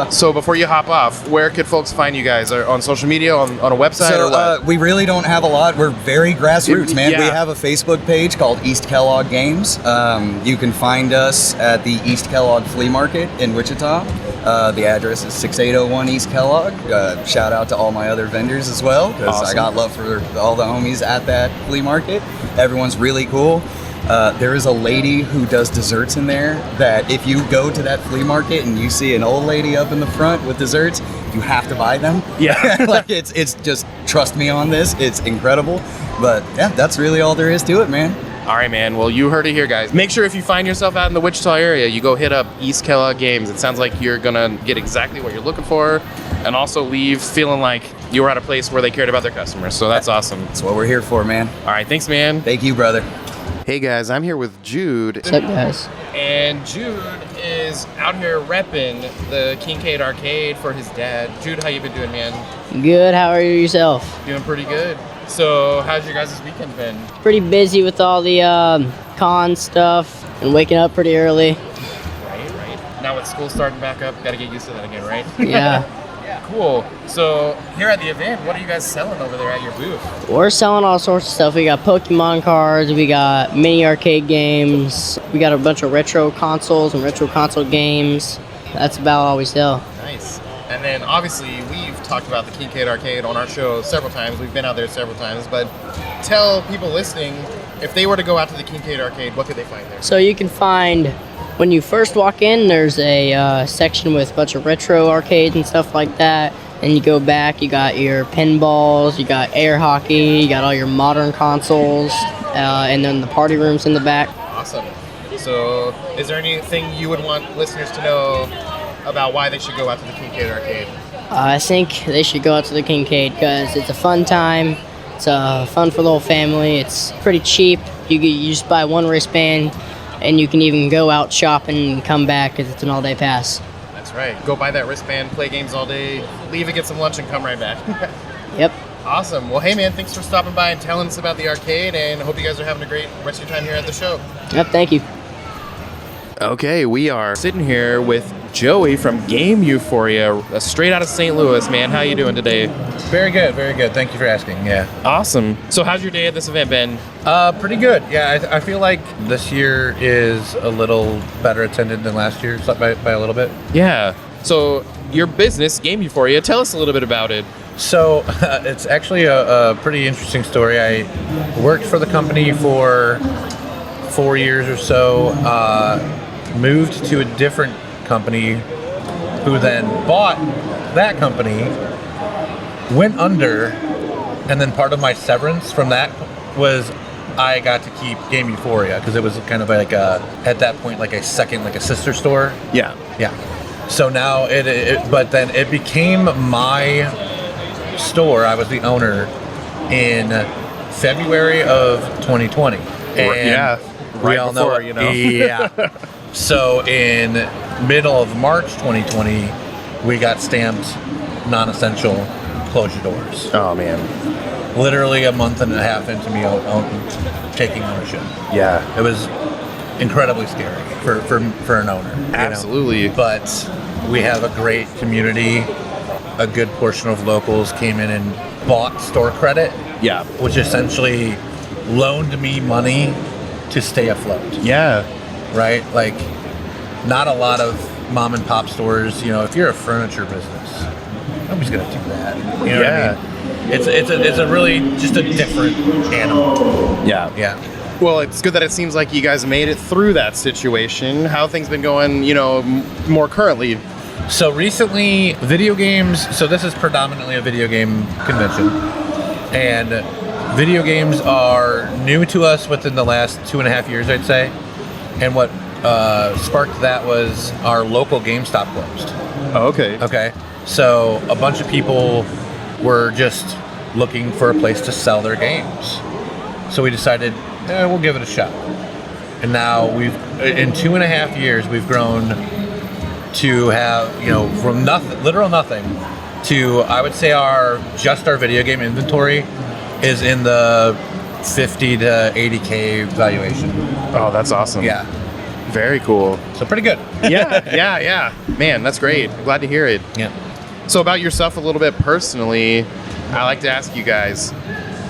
So before you hop off, where could folks find you guys? On social media, on a website, or what? We really don't have a lot. We're very grassroots, man. Yeah. We have a Facebook page called East Kellog Games. You can find us at the East Kellog Flea Market in Wichita. The address is 6801 East Kellogg. Shout out to all my other vendors as well, because I got love for all the homies at that flea market. Everyone's really cool. There is a lady who does desserts in there that if you go to that flea market and you see an old lady up in the front with desserts, you have to buy them. Yeah. It's just, trust me on this, it's incredible. But yeah, that's really all there is to it, man. All right, man. Well, you heard it here, guys. Make sure if you find yourself out in the Wichita area, you go hit up East Kellog Games. It sounds like you're going to get exactly what you're looking for and also leave feeling like you were at a place where they cared about their customers. So that's awesome. That's what we're here for, man. All right. Thanks, man. Thank you, brother. Hey, guys. I'm here with Jude. What's up, guys? And Jude is out here repping the KingCade Arcade for his dad. Jude, how you been doing, man? Good. How are you yourself? Doing pretty good. So how's your guys' weekend been? Pretty busy with all the con stuff and waking up pretty early. Right. Now with school starting back up, gotta get used to that again, right? Yeah. Cool. So here at the event, what are you guys selling over there at your booth? We're selling all sorts of stuff. We got Pokemon cards, we got mini arcade games, we got a bunch of retro consoles and retro console games. That's about all we sell. Nice. And then obviously we've talked about the KingCade Arcade on our show several times. We've been out there several times, but tell people listening, if they were to go out to the KingCade Arcade, what could they find there? So you can find, when you first walk in, there's a section with a bunch of retro arcades and stuff like that. And you go back, you got your pinballs, you got air hockey, you got all your modern consoles, and then the party rooms in the back. Awesome. So is there anything you would want listeners to know about why they should go out to the KingCade Arcade? I think they should go out to the KingCade because it's a fun time. It's fun for the whole family. It's pretty cheap. You just buy one wristband, and you can even go out shopping and come back because it's an all-day pass. That's right. Go buy that wristband, play games all day, leave and get some lunch, and come right back. Yep. Awesome. Well, hey, man, thanks for stopping by and telling us about the arcade, and I hope you guys are having a great rest of your time here at the show. Yep, thank you. Okay, we are sitting here with Joey from Gameuphoria, straight out of St. Louis, man. How you doing today? Very good, very good. Thank you for asking. Yeah. Awesome. So how's your day at this event been? Pretty good. Yeah, I feel like this year is a little better attended than last year, by a little bit. Yeah. So your business, Gameuphoria, tell us a little bit about it. So it's actually a pretty interesting story. I worked for the company for 4 years or so, moved to a different company who then bought that company, went under, and then part of my severance from that was I got to keep Gameuphoria because it was kind of like at that point like a sister store. Yeah. So now but then it became my store. I was the owner in February of 2020. And we all know, Yeah. So in middle of March 2020, we got stamped non-essential, close your doors. Oh man. Literally a month and a half into me taking ownership. Yeah. It was incredibly scary for an owner. Absolutely. But we have a great community. A good portion of locals came in and bought store credit. Yeah. Which essentially loaned me money to stay afloat. Yeah. Right? Like, not a lot of mom and pop stores, if you're a furniture business, nobody's gonna do that. You know what I mean? It's a really just a different animal. Yeah. Yeah. Well, it's good that it seems like you guys made it through that situation. How have things been going, more currently? So recently, video games, so this is predominantly a video game convention, and video games are new to us within the last 2.5 years, I'd say. And what sparked that was our local GameStop closed. Oh, okay. Okay. So a bunch of people were just looking for a place to sell their games. So we decided, we'll give it a shot. And now in 2.5 years, we've grown to have, from nothing, literal nothing, to, I would say our video game inventory is in the 50 to 80K valuation. Oh, that's awesome. Yeah. Very cool. So pretty good. Yeah. Man, that's great. Glad to hear it. Yeah. So about yourself a little bit personally, I like to ask you guys,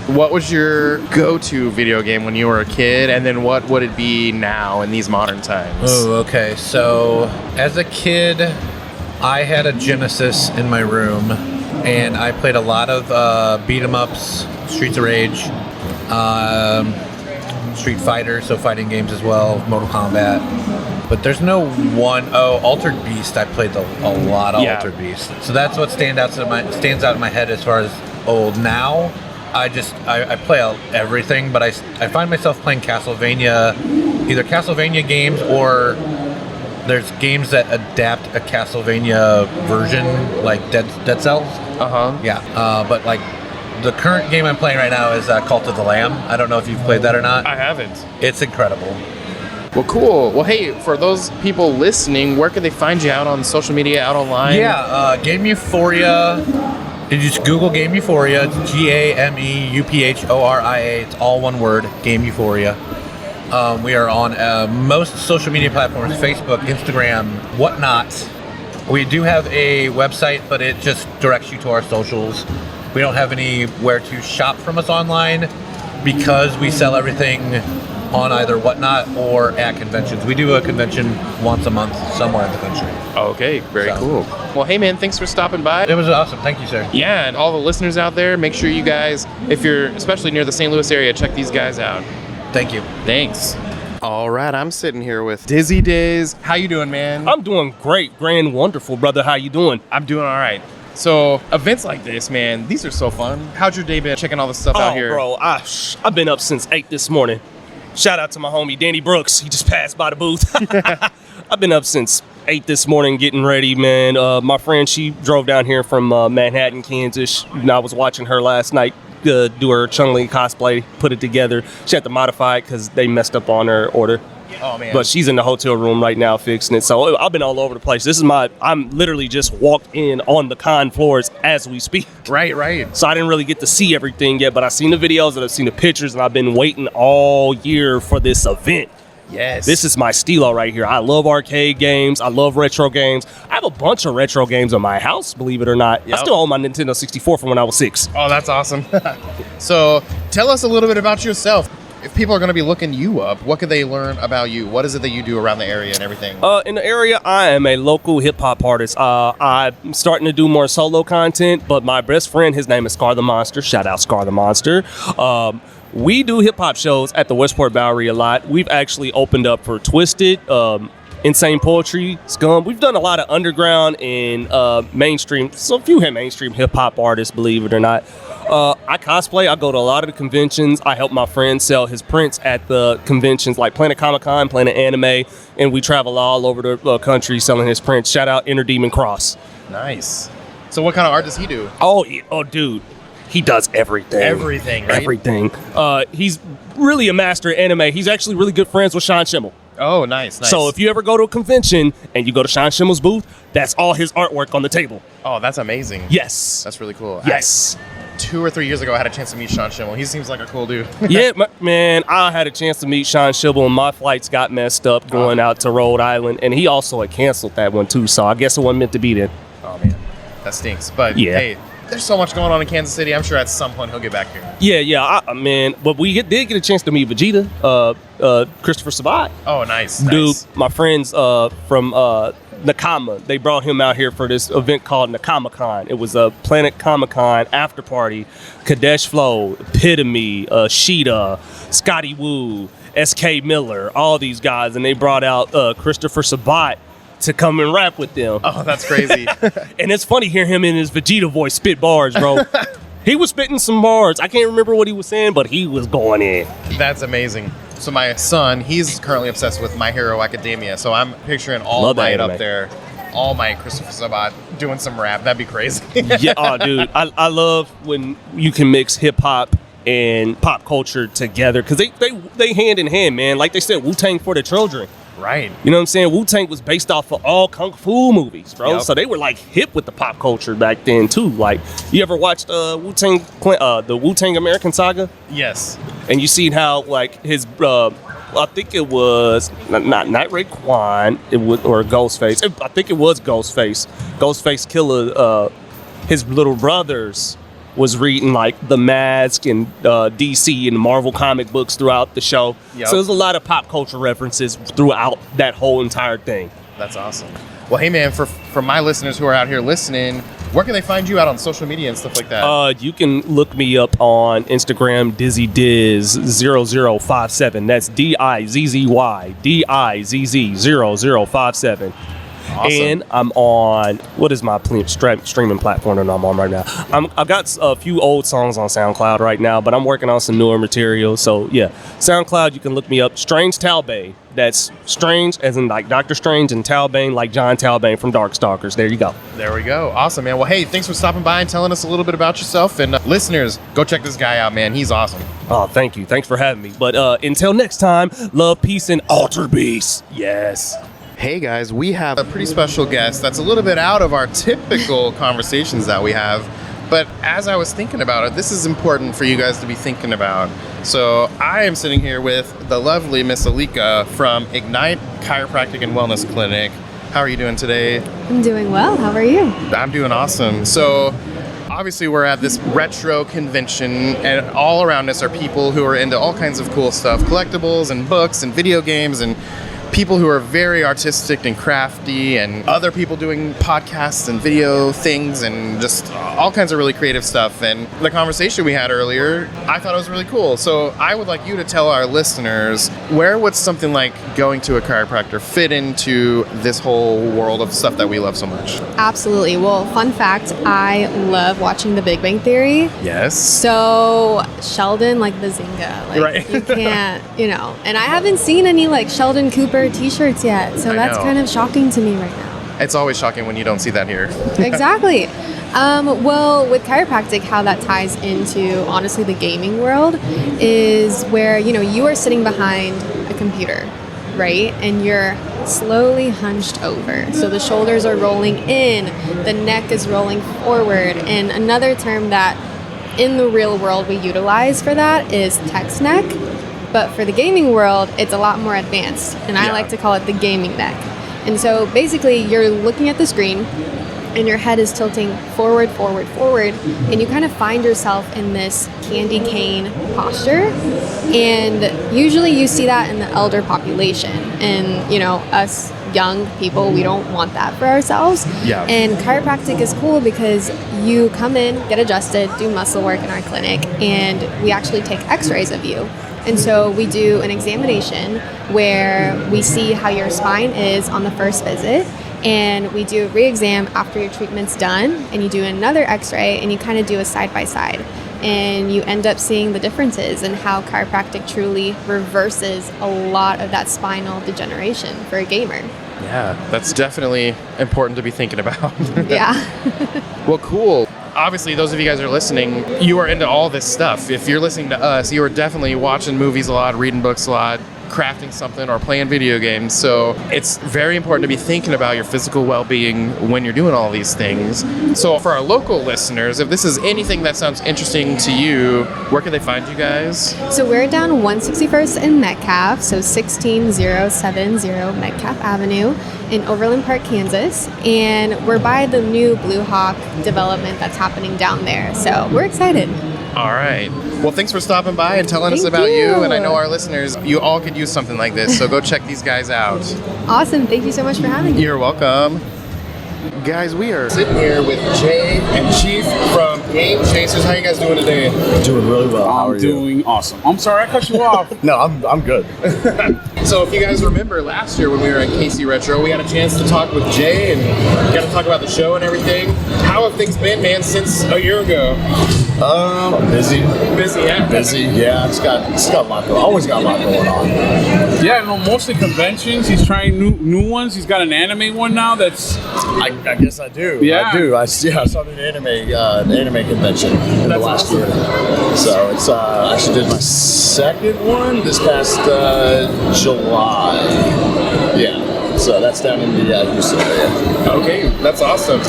what was your go-to video game when you were a kid, and then what would it be now in these modern times? Oh, okay. So as a kid, I had a Genesis in my room, and I played a lot of beat 'em ups, Streets of Rage, Street Fighter, so fighting games as well, Mortal Kombat. But there's no one. Oh, Altered Beast. I played a lot of Altered Beast. So that's what stands out in my head as far as old. Now, I play everything, but I find myself playing Castlevania, either Castlevania games or there's games that adapt a Castlevania version, like Dead Cells. Yeah. But like the current game I'm playing right now is Cult of the Lamb. I don't know if you've played that or not. I haven't. It's incredible. Well, cool. Well, hey, for those people listening, where can they find you out on social media, out online? Yeah, Gameuphoria. You just Google Gameuphoria. It's GAMEUPHORIA. It's all one word, Gameuphoria. We are on most social media platforms, Facebook, Instagram, whatnot. We do have a website, but it just directs you to our socials. We don't have anywhere to shop from us online because we sell everything on either whatnot or at conventions. We do a convention once a month somewhere in the country. Okay, very cool. Well, hey man, thanks for stopping by. It was awesome. Thank you, sir. Yeah, and all the listeners out there, make sure you guys, if you're especially near the St. Louis area, check these guys out. Thank you. Thanks. All right, I'm sitting here with Dizzy Diz. How you doing, man? I'm doing great, grand, wonderful, brother. How you doing? I'm doing all right. So events like this, man, these are so fun. How's your day been checking all this stuff out here? Bro, I've been up since 8 this morning. Shout out to my homie, Danny Brooks. He just passed by the booth. I've been up since 8 this morning getting ready, man. My friend, she drove down here from Manhattan, Kansas. And I was watching her last night do her Chun-Li cosplay, put it together. She had to modify it because they messed up on her order. Oh, man. But she's in the hotel room right now fixing it. So I've been all over the place. I'm literally just walked in on the con floors as we speak. Right. So I didn't really get to see everything yet, but I've seen the videos and I've seen the pictures, and I've been waiting all year for this event. Yes. This is my stilo right here. I love arcade games. I love retro games. I have a bunch of retro games in my house, believe it or not. Yep. I still own my Nintendo 64 from when I was 6. Oh, that's awesome. So tell us a little bit about yourself. If people are going to be looking you up, what could they learn about you? What is it that you do around the area and everything? In the area, I am a local hip-hop artist. I'm starting to do more solo content, but my best friend, his name is Scar the Monster. Shout out Scar the Monster. We do hip-hop shows at the Westport Bowery a lot. We've actually opened up for Twisted, Insane Poetry, Scum. We've done a lot of underground and mainstream, so few mainstream hip-hop artists, believe it or not. I cosplay. I go to a lot of the conventions. I help my friend sell his prints at the conventions like Planet Comic-Con, Planet Anime, and we travel all over the country selling his prints. Shout out Inner Demon Cross. Nice. So what kind of art does he do? Oh, dude. He does everything. Everything, right? Everything. He's really a master at anime. He's actually really good friends with Sean Schimmel. Oh, nice. So if you ever go to a convention and you go to Sean Schimmel's booth, that's all his artwork on the table. Oh, that's amazing. Yes. That's really cool. Yes. 2 or 3 years ago, I had a chance to meet Sean Schimmel. He seems like a cool dude. Yeah, man, I had a chance to meet Sean Schimmel, and my flights got messed up going out to Rhode Island, and he also had canceled that one too, so I guess it wasn't meant to be then. Oh, man. That stinks. But, yeah. Hey, there's so much going on in Kansas City. I'm sure at some point he'll get back here. Yeah, man. But we did get a chance to meet Vegeta, Christopher Sabat. Oh, nice. Dude, my friends from Nakama. They brought him out here for this event called NakamaCon. It was a Planet Comic-Con after party. Kadesh Flow, Epitome, Sheeta, Scotty Wu, SK Miller, all these guys, and they brought out Christopher Sabat to come and rap with them. Oh, that's crazy. And it's funny hearing him in his Vegeta voice spit bars, bro. He was spitting some bars. I can't remember what he was saying, but he was going in. That's amazing. So my son, he's currently obsessed with My Hero Academia. So I'm picturing All Love that Might anime. up there, All Might, Christopher Sabat doing some rap. That'd be crazy. Yeah, oh, dude, I love when you can mix hip hop and pop culture together because they hand in hand, man. Like they said, Wu-Tang for the children. Right. You know what I'm saying? Wu-Tang was based off of all kung fu movies, bro. Yep. So they were like hip with the pop culture back then too. Like, you ever watched Wu-Tang, the Wu-Tang American Saga? Yes. And you seen how like his, I think it was not Raekwon, it was or Ghostface. I think it was Ghostface. Ghostface Killer. His little brothers was reading like The Mask and DC and Marvel comic books throughout the show. Yep. So there's a lot of pop culture references throughout that whole entire thing. That's awesome. Well, hey man, for my listeners who are out here listening, where can they find you out on social media and stuff like that? You can look me up on Instagram, DizzyDizz0057. That's DIZZY DIZZ0057. Awesome. And I'm on, what is my streaming platform that I'm on right now? I've got a few old songs on SoundCloud right now, but I'm working on some newer material. So yeah, SoundCloud, you can look me up. Strange Talbane. That's Strange as in like Doctor Strange, and Talbane like John Talbane from Darkstalkers. There you go. There we go. Awesome, man. Well, hey, thanks for stopping by and telling us a little bit about yourself. And listeners, go check this guy out, man. He's awesome. Oh, thank you. Thanks for having me. But until next time, love, peace, and alter beast. Yes. Hey guys, we have a pretty special guest that's a little bit out of our typical conversations that we have. But as I was thinking about it, this is important for you guys to be thinking about. So I am sitting here with the lovely Miss Elika from Ignite Chiropractic and Wellness Clinic. How are you doing today? I'm doing well. How are you? I'm doing awesome. So obviously we're at this retro convention, and all around us are people who are into all kinds of cool stuff, collectibles and books and video games, and people who are very artistic and crafty, and other people doing podcasts and video things and just all kinds of really creative stuff. And the conversation we had earlier, I thought it was really cool. So I would like you to tell our listeners, where would something like going to a chiropractor fit into this whole world of stuff that we love so much? Absolutely. Well, fun fact, I love watching The Big Bang Theory. Yes. So Sheldon, like Bazinga. Like, right. You can't, and I haven't seen any like Sheldon Cooper t-shirts yet. So that's kind of shocking to me right now. It's always shocking when you don't see that here. Exactly. Well, with chiropractic, how that ties into, honestly, the gaming world is where, you are sitting behind a computer, right? And you're slowly hunched over. So the shoulders are rolling in, the neck is rolling forward. And another term that in the real world we utilize for that is text neck. But for the gaming world, it's a lot more advanced. And I like to call it the gaming neck. And so basically, you're looking at the screen and your head is tilting forward, forward, forward. And you kind of find yourself in this candy cane posture. And usually you see that in the elder population. And, us young people, we don't want that for ourselves. Yeah. And chiropractic is cool because you come in, get adjusted, do muscle work in our clinic, and we actually take x-rays of you. And so we do an examination where we see how your spine is on the first visit, and we do a re-exam after your treatment's done, and you do another x-ray, and you kind of do a side-by-side. And you end up seeing the differences and how chiropractic truly reverses a lot of that spinal degeneration for a gamer. Yeah, that's definitely important to be thinking about. Yeah. Well, cool. Obviously, those of you guys who are listening, you are into all this stuff. If you're listening to us, you are definitely watching movies a lot, reading books a lot, crafting something, or playing video games. So it's very important to be thinking about your physical well-being when you're doing all these things. So for our local listeners, if this is anything that sounds interesting to you, where can they find you guys? So we're down 161st in Metcalf, so 16070 Metcalf Avenue in Overland Park, Kansas. And we're by the new Blue Hawk development that's happening down there. So we're excited. All right. Well, thanks for stopping by and telling us Thank about you. you. And I know our listeners, you all could use something like this, so go check these guys out. Awesome. Thank you so much for having me. You're welcome. Guys, we are Sitting here with Jay and Chief from Game Chasers. How you guys doing today? Doing really well. How are you? Doing awesome. I'm sorry I cut you off. No, I'm good. So if you guys remember last year when we were at KC Retro, we had a chance to talk with Jay and got to talk about the show and everything. How have things been, man, since a year ago? Busy. Busy, yeah. Busy, yeah. It's got a lot going. Always got a lot going on. Yeah, no, mostly conventions. He's trying new ones. He's got an anime one now. That's. I guess I do. Yeah. I do. I started an anime convention in the last year. So it's I actually did my second one this past July. Yeah. So that's down in the Houston area. Okay, that's awesome.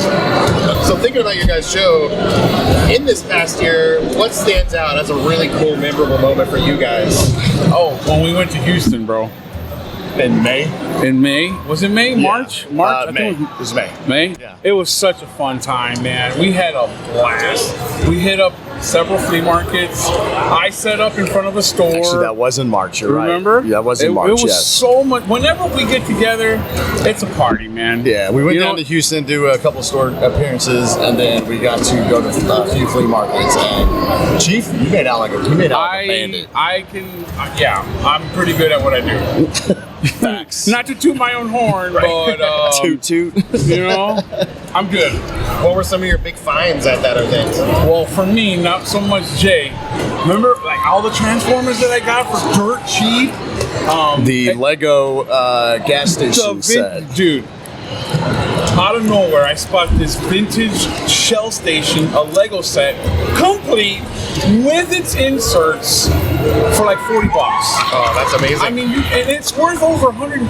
So thinking about your guys' show, in this past year, what stands out as a really cool, memorable moment for you guys? Oh, when we went to Houston, bro. In May? In May? Was it May? March? I May. think It was May. May? Yeah. It was such a fun time, man. We had a blast. We hit up several flea markets. I set up in front of a store. Actually, that was in March. You're Remember? right. Yeah, that was in March. It was yes. so much. Whenever we get together, it's a party, man. Yeah, we went You down know- to Houston, do a couple store appearances, and then we got to go to a few flea markets. And Chief, you made out like a bandit. I'm pretty good at what I do. Facts. Not to toot my own horn, but toot. You know, I'm good. What were some of your big finds at that event? Well, for me, not so much Jay. Remember, like all the Transformers that I got for dirt cheap. The Lego gas station set. Dude, out of nowhere, I spot this vintage Shell station, a Lego set, complete with its inserts for like $40. Oh, that's amazing. I mean, and it's worth over $150.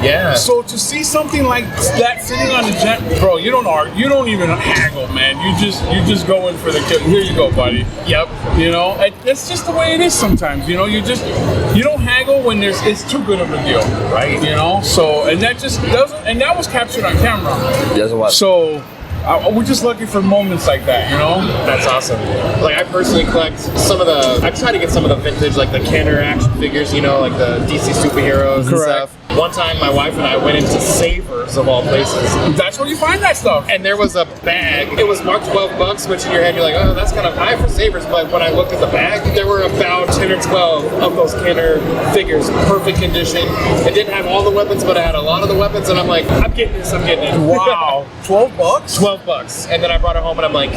Yeah. So to see something like that sitting on the jet, bro, you don't argue, you don't even haggle, man. You just go in for the kill. Here you go, buddy. Yep. You know, that's just the way it is sometimes. You know, you don't haggle when it's too good of a deal, right? You know, so and that just doesn't, and that was captured on camera. Yes, it was. So. We're just looking for moments like that, you know? That's awesome. Like, I personally collect I try to get some of the vintage, like the Kenner action figures, you know, like the DC superheroes and stuff. One time, my wife and I went into Savers, of all places. That's where you find that stuff. And there was a bag. It was marked $12, which in your head, you're like, oh, that's kind of high for Savers. But when I looked at the bag, there were about 10 or 12 of those Kenner figures, perfect condition. It didn't have all the weapons, but it had a lot of the weapons. And I'm like, I'm getting this. Wow. $12? $12. And then I brought it home and I'm like,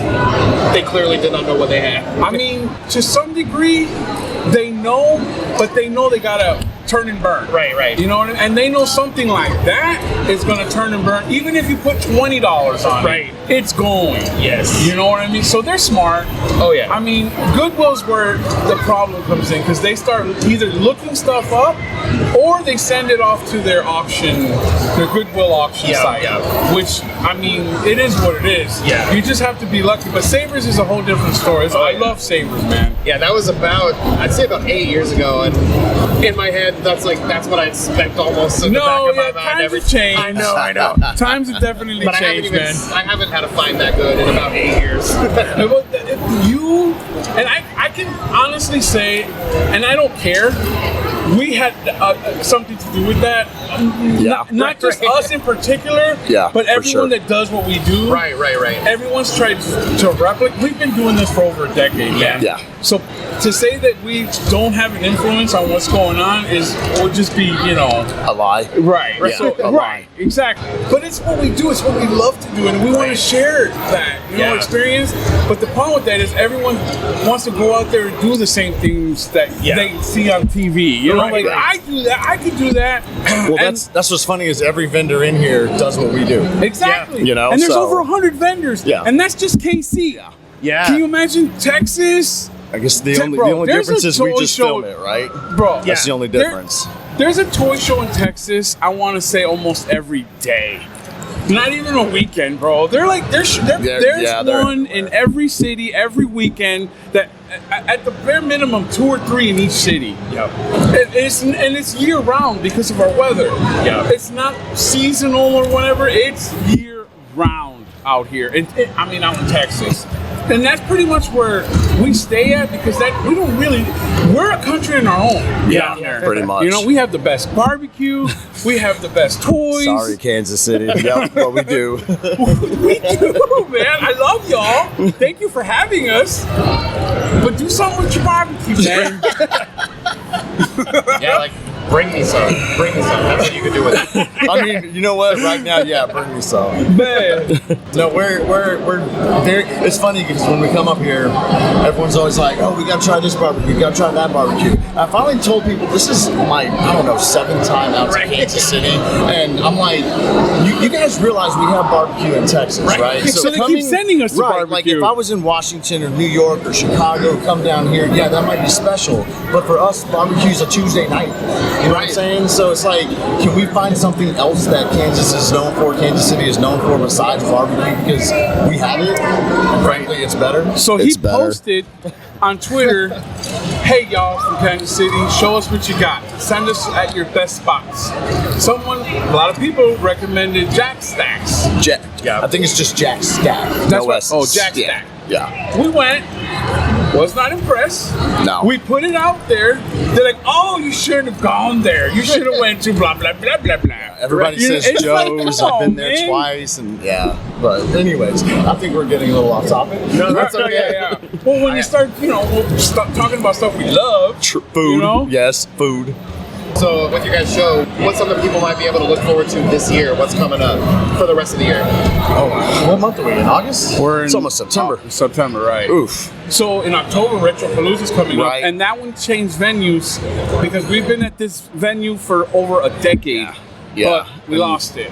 they clearly did not know what they had. I mean, to some degree, they know, but they know they gotta turn and burn. Right. You know what I mean? And they know something like that is gonna turn and burn. Even if you put $20 on it, it's going. Yes. You know what I mean? So they're smart. Oh, yeah. I mean, Goodwill's where the problem comes in because they start either looking stuff up or they send it off to their auction, their Goodwill auction site. Yeah. Which, I mean, it is what it is. Yeah. You just have to be lucky. But Savers is a whole different story. I love Savers, man. Yeah, that was I'd say about 8 years ago. And in my head, that's what I expect almost in the back of my mind. Times have changed. I know. Times have definitely But changed, man. I haven't had a find that good in about 8 years. I can honestly say, and I don't care, we had something to do with that. Not just us in particular, but everyone that does what we do. Right. Everyone's tried to replicate. We've been doing this for over a decade, man. Yeah. So to say that we don't have an influence on what's going on would just be, you know, a lie. Right. Yeah, So, a lie. Exactly. But it's what we do. It's what we love to do, and we want to share that, experience. But the problem with that is everyone wants to go out there and do the same things that they see on TV. You know, I do that. I could do that. Well, that's what's funny is every vendor in here does what we do. Exactly. You know, and there's so- over 100 vendors. Yeah. And that's just KC. Yeah. Can you imagine Texas? I guess the only there's difference a is we toy just show- film it, right? Bro, That's the only difference. There's a toy show in Texas, I want to say almost every day. Not even a weekend, bro. There's one in every city, every weekend, that at the bare minimum 2 or 3 in each city. Yep. It's year round because of our weather. Yeah. It's not seasonal or whatever. It's year round out here. Out in Texas. And that's pretty much where we stay at, because we're a country in our own down there. Pretty much. You know, we have the best barbecue, we have the best toys. Sorry, Kansas City. Yep, but we do. We do, man. I love y'all. Thank you for having us. But do something with your barbecue, man. Yeah, like, bring me some. Bring me some. That's what you can do with it. I mean, you know what? Right now, yeah, bring me some. Man. No, we're very. It's funny because when we come up here, everyone's always like, "Oh, we gotta try this barbecue. We gotta try that barbecue." I finally told people this is my 7th time out to Kansas City, and I'm like, you guys realize we have barbecue in Texas, right? So they keep sending us to barbecue. Like if I was in Washington or New York or Chicago, come down here, yeah, that might be special. But for us, barbecue's a Tuesday night. You know what I'm saying? So it's like, can we find something else that Kansas is known for, Kansas City is known for besides barbecue? Because we have it, and frankly, it's better. So he posted on Twitter, "Hey y'all from Kansas City, show us what you got. Send us at your best spots." A lot of people recommended Jack Stacks. I think it's just Jack Stack. That's what. Oh, Jack Stack. Yeah. We went. Was not impressed. No. We put it out there. They're like, "Oh, you shouldn't have gone there. You should have went to blah blah blah blah blah." Everybody says it's Joe's. Like, I've been there twice, and But anyways, I think we're getting a little off topic. No, that's okay. Yeah. Well, when you start, we'll start talking about stuff we love. Food. You know? Yes, food. So with your guys' show, what's something people might be able to look forward to this year? What's coming up for the rest of the year? Oh, what month are we in? August? It's almost September. September, right. Oof. So in October, Retropalooza's coming up, and that one changed venues because we've been at this venue for over a decade. Yeah. But we lost it.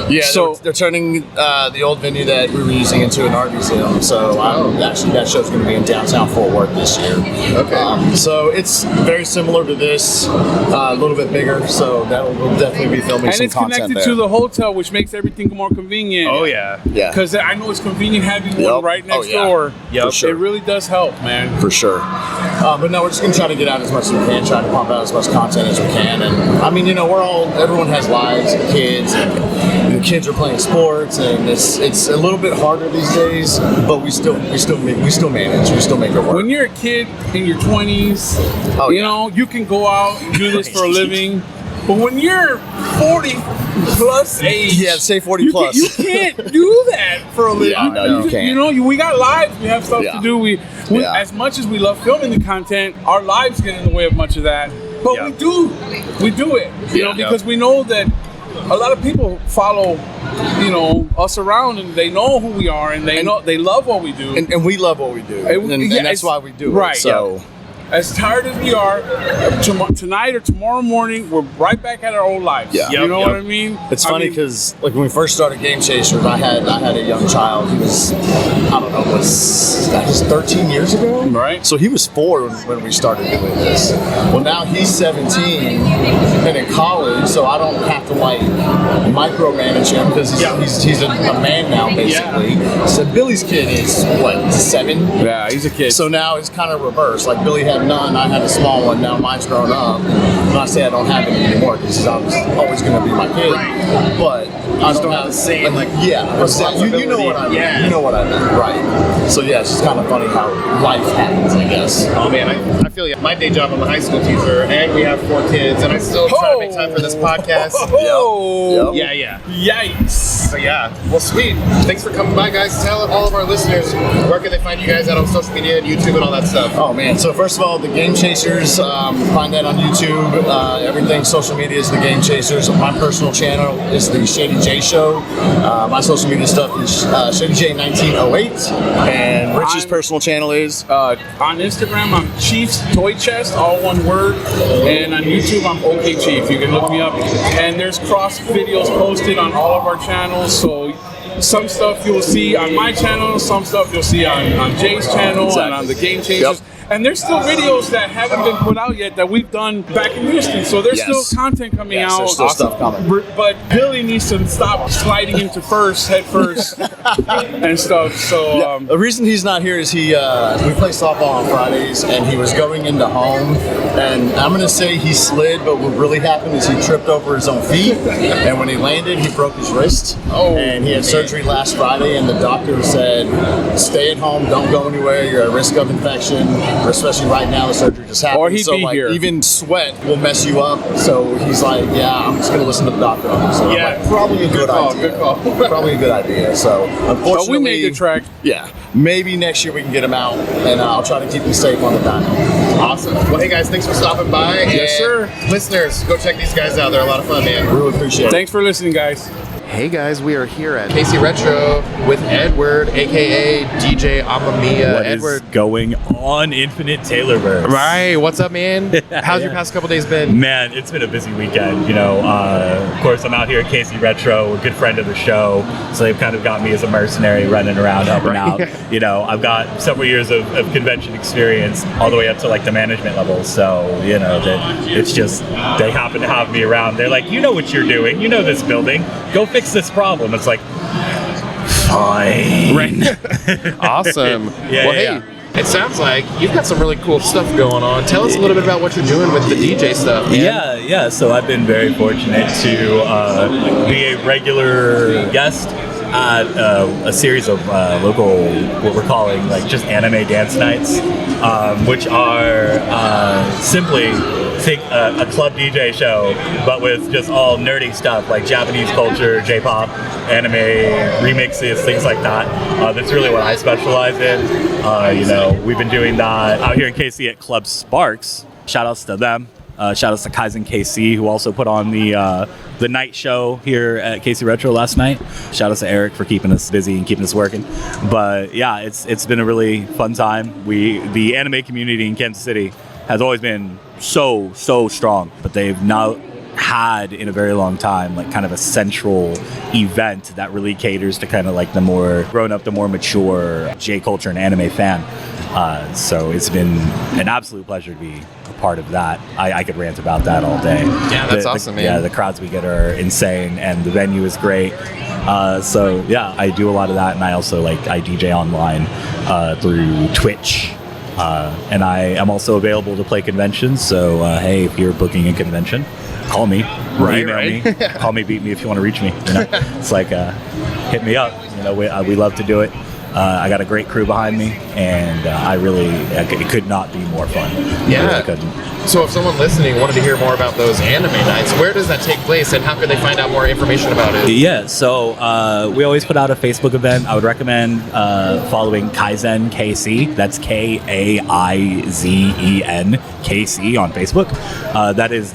Yeah, so they're turning the old venue that we were using into an art museum. So actually, that show's going to be in downtown Fort Worth this year. Okay. So it's very similar to this, a little bit bigger. So we'll definitely be filming some content there. And it's connected to the hotel, which makes everything more convenient. Oh, yeah. Yeah. Because I know it's convenient having one right next door. For sure. It really does help, man. For sure. But no, we're just going to try to get out as much as we can, try to pump out as much content as we can. And I mean, everyone has lives and kids, and the kids are playing sports, and it's a little bit harder these days, but we still manage. We still make it work. When you're a kid in your 20s, you can go out and do this for a living. But when you're 40 plus age, say 40 plus. You can't do that for a living. Yeah, no, you can't. We got lives. We have stuff to do. We as much as we love filming the content, our lives get in the way of much of that. But we do it. Because we know that a lot of people follow, us around, and they know who we are, and they love what we do, and we love what we do, and that's why we do it. Right. So. As tired as we are, tonight or tomorrow morning, we're right back at our old lives. Yeah. You know what I mean? It's funny because when we first started Game Chasers, I had a young child. He was, that was 13 years ago? Right. So he was 4 when we started doing this. Well, now he's 17 and in college, so I don't have to micromanage him because he's a man now, basically. Yeah. So Billy's kid is 7? Yeah, he's a kid. So now it's kind of reversed. Like Billy had none, I had a small one. Now mine's grown up. And I say I don't have him anymore because he's always going to be my kid. But I don't have the same you know what I mean. Yeah. You know what I mean, right? So yeah, it's just kind of funny how life happens, I guess. Oh man, I feel like my day job, I'm a high school teacher, and we have 4 kids, and I still try to make time for this podcast. Yep. Yeah. Yikes. So yeah, well, sweet. Thanks for coming by, guys. Tell all of our listeners where can they find you guys out on social media and YouTube and all that stuff. Oh man, so first of all, the Game Chasers, find that on YouTube. Everything social media is the Game Chasers. My personal channel is the Shady J Show. My social media stuff is Shady J 1908, and Rich's personal channel is on Instagram. I'm Chief's Toy Chest, all one word, and on YouTube I'm OK Chief. You can look me up, and there's cross videos posted on all of our channels. So some stuff you'll see on my channel, some stuff you'll see on Jay's channel, and on the Game Chasers. And there's still videos that haven't been put out yet that we've done back in Houston. So there's still content coming out. There's still stuff coming. But Billy needs to stop sliding into head first and stuff. So the reason he's not here is we play softball on Fridays, and he was going into home, and I'm gonna say he slid, but what really happened is he tripped over his own feet, and when he landed, he broke his wrist. And he had surgery last Friday, and the doctor said, "Stay at home, don't go anywhere. You're at risk of infection, especially right now. The surgery just happened, or he'd so be here. Even sweat will mess you up." So he's like, "Yeah, I'm just gonna listen to the doctor." So I'm like, probably a good idea. Good call. Probably a good idea. So unfortunately, but we made the track. Yeah, maybe next year we can get him out, and I'll try to keep him safe on the dyno. Awesome. Well, hey guys, thanks for stopping by. Yes, sir. Listeners, go check these guys out. They're a lot of fun, man. Really appreciate it. Thanks for listening, guys. Hey guys, we are here at KC Retro with Edward, aka DJ Amamiya. What Edward, is going on, Infinite Taylorverse? Right, what's up, man? How's your past couple days been? Man, it's been a busy weekend. You know, of course, I'm out here at KC Retro, a good friend of the show, so they've kind of got me as a mercenary running around helping out. You know, I've got several years of convention experience, all the way up to like the management level. So you know, it's just they happen to have me around. They're like, you know what you're doing, you know this building, go fix this problem. It's like, fine. Right. Awesome. Yeah, well, hey, it sounds like you've got some really cool stuff going on. Tell us a little bit about what you're doing with the DJ stuff, man. Yeah. So I've been very fortunate to be a regular guest at a series of local, what we're calling like just anime dance nights, which are simply think a club DJ show, but with just all nerdy stuff like Japanese culture, J-pop, anime, remixes, things like that. That's really what I specialize in. You know, we've been doing that out here in KC at Club Sparks. Shout outs to them. Shout outs to Kaizen KC, who also put on the night show here at KC Retro last night. Shout outs to Eric for keeping us busy and keeping us working. But yeah, it's been a really fun time. The anime community in Kansas City has always been so strong, but they've now had in a very long time like kind of a central event that really caters to kind of like the more grown up, the more mature J culture and anime fan. So it's been an absolute pleasure to be a part of that. I could rant about that all day. Yeah, that's awesome, man. Yeah, the crowds we get are insane, and the venue is great. So yeah, I do a lot of that, and I also I DJ online through Twitch. And I am also available to play conventions. So hey, if you're booking a convention, call me, email me, call me, beat me if you want to reach me. You know, it's like hit me up. You know, we love to do it. I got a great crew behind me, and it could not be more fun. Yeah. Really couldn't. So if someone listening wanted to hear more about those anime nights, where does that take place, and how can they find out more information about it? Yeah, so we always put out a Facebook event. I would recommend following Kaizen KC. That's Kaizen KC on Facebook. That is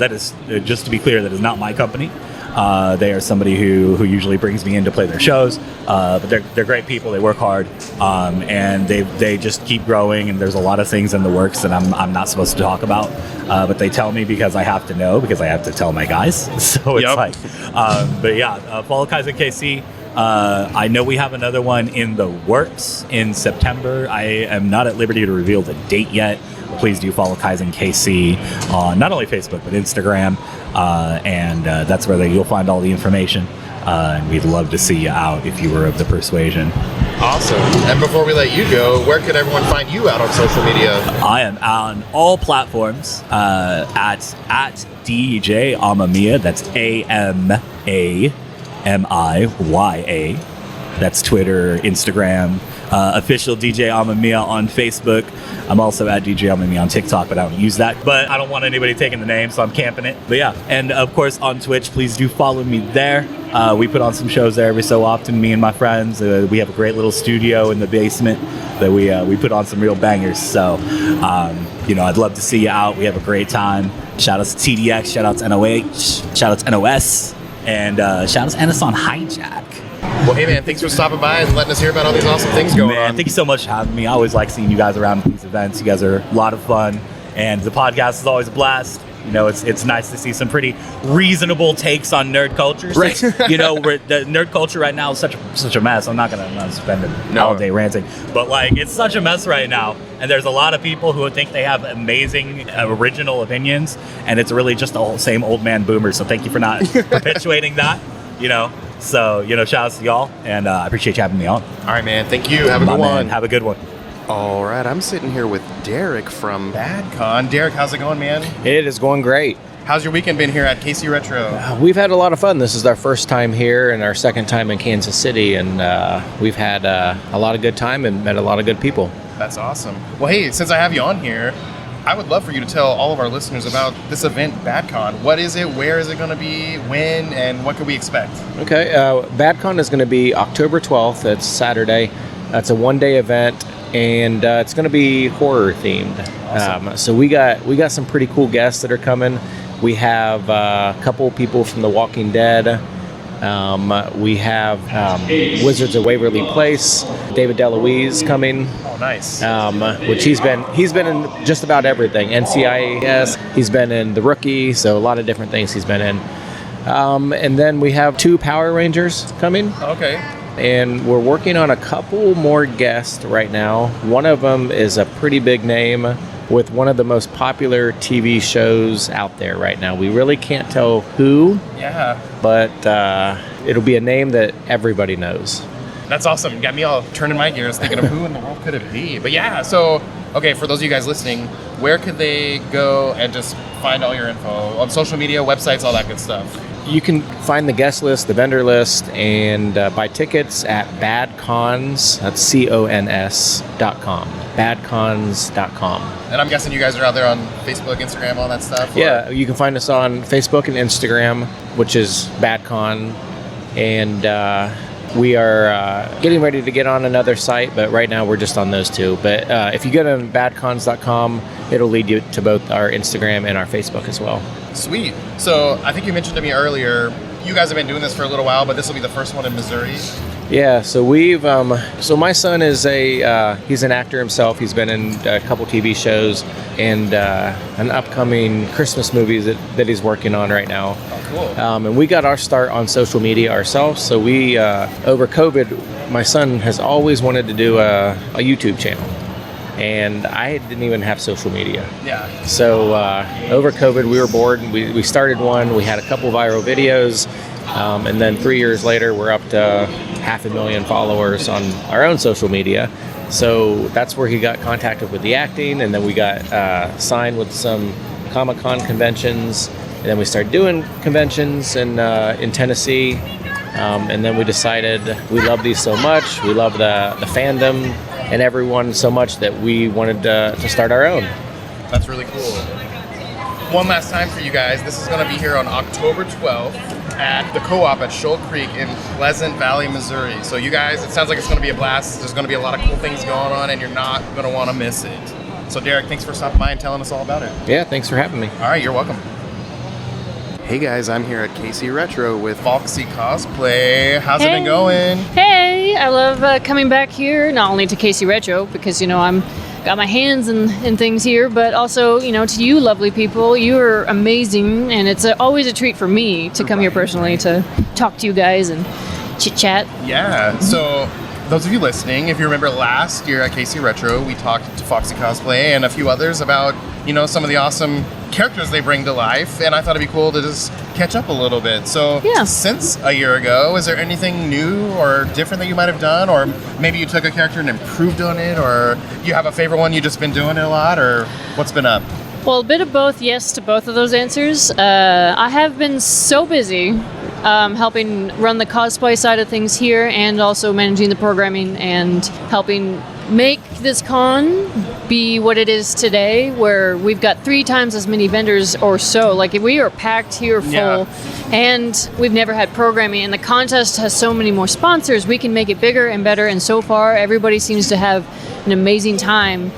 just to be clear, that is not my company. They are somebody who usually brings me in to play their shows, but they're great people. They work hard, and they just keep growing. And there's a lot of things in the works that I'm not supposed to talk about, but they tell me because I have to know, because I have to tell my guys. So it's but yeah, follow Kaizen KC. I know we have another one in the works in September. I am not at liberty to reveal the date yet. Please do follow Kaizen KC on not only Facebook but Instagram, and that's where you'll find all the information. And we'd love to see you out if you were of the persuasion. Awesome. And before we let you go, where can everyone find you out on social media? I am on all platforms at DJ Amamiya. That's AMAMIYA. That's Twitter, Instagram. Official DJ Amamiya on Facebook. I'm also at DJ Amamiya on TikTok, but I don't use that. But I don't want anybody taking the name, so I'm camping it. But yeah, and of course on Twitch, please do follow me there. We put on some shows there every so often, me and my friends. We have a great little studio in the basement that we put on some real bangers. So, I'd love to see you out. We have a great time. Shout outs to TDX, shout outs to NOH, shout outs to NOS, and shout outs to NS on Hijack. Well, hey man, thanks for stopping by and letting us hear about all these awesome things going on. Thank you so much for having me. I always like seeing you guys around at these events. You guys are a lot of fun, and the podcast is always a blast. You know, it's nice to see some pretty reasonable takes on nerd culture. Right. You know, the nerd culture right now is such a mess. I'm not gonna spend it all day ranting, but like it's such a mess right now. And there's a lot of people who think they have amazing original opinions, and it's really just the same old man boomers. So thank you for not perpetuating that. You know. So, you know, shout out to y'all, and I appreciate you having me on. All right, man. Thank you. Have a good one. Have a good one. All right, I'm sitting here with Derek from BadCon. Derek, how's it going, man? It is going great. How's your weekend been here at KC Retro? We've had a lot of fun. This is our first time here and our second time in Kansas City, and we've had a lot of good time and met a lot of good people. That's awesome. Well, hey, since I have you on here, I would love for you to tell all of our listeners about this event, BadCon. What is it? Where is it going to be? When? And what can we expect? Okay, BadCon is going to be October 12th. It's Saturday. It's a one-day event, and it's going to be horror themed. Awesome. So we got some pretty cool guests that are coming. We have a couple of people from The Walking Dead. We have Wizards of Waverly Place, David DeLuise coming. Oh, nice. Which he's been in just about everything. NCIS, he's been in The Rookie, so a lot of different things he's been in. And then we have 2 Power Rangers coming. Okay. And we're working on a couple more guests right now. One of them is a pretty big name with one of the most popular TV shows out there right now. We really can't tell who. Yeah. But it'll be a name that everybody knows. That's awesome. Got me all turning my gears thinking of who in the world could it be. But yeah, so, okay, for those of you guys listening, where could they go and just find all your info? On social media, websites, all that good stuff? You can find the guest list, the vendor list, and buy tickets at BadCons, that's CONS.com, BadCons.com. And I'm guessing you guys are out there on Facebook, Instagram, all that stuff? Yeah, you can find us on Facebook and Instagram, which is BadCon, and we are getting ready to get on another site, but right now we're just on those 2. But if you go to BadCons.com, it'll lead you to both our Instagram and our Facebook as well. Sweet. So I think you mentioned to me earlier, you guys have been doing this for a little while, but this will be the first one in Missouri. Yeah, so we've, so my son is he's an actor himself. He's been in a couple TV shows and an upcoming Christmas movie that he's working on right now. Oh, cool. And we got our start on social media ourselves. So we, over COVID, my son has always wanted to do a YouTube channel. And I didn't even have social media. Yeah. So over COVID, we were bored. We started one. We had a couple viral videos. And then 3 years later, we're up to 500,000 followers on our own social media. So that's where he got contacted with the acting. And then we got signed with some Comic-Con conventions. And then we started doing conventions in Tennessee. And then we decided we love these so much. We love the fandom and everyone so much that we wanted to start our own. That's really cool. One last time for you guys. This is going to be here on October 12th at the Co-op at Shoal Creek in Pleasant Valley, Missouri. So you guys, it sounds like it's going to be a blast. There's going to be a lot of cool things going on, and you're not going to want to miss it. So Derek, thanks for stopping by and telling us all about it. Yeah, thanks for having me. All right, you're welcome. Hey guys, I'm here at KC Retro with Folxy Cosplay. How's it been going? Hey, I love coming back here, not only to KC Retro, because, you know, I'm got my hands in things here, but also, you know, to you lovely people, you're amazing, and it's always a treat for me to come here personally to talk to you guys and chit-chat. Yeah, so those of you listening, if you remember last year at KC Retro, we talked to Folxy Cosplay and a few others about, you know, some of the awesome characters they bring to life, and I thought it'd be cool to just catch up a little bit. So since a year ago, is there anything new or different that you might have done, or maybe you took a character and improved on it, or you have a favorite one, you just been doing it a lot, or what's been up? Well, a bit of both, yes to both of those answers. I have been so busy helping run the cosplay side of things here, and also managing the programming and helping make this con be what it is today, where we've got 3 times as many vendors or so. Like, we are packed here full, and we've never had programming, and the contest has so many more sponsors. We can make it bigger and better, and so far everybody seems to have an amazing time.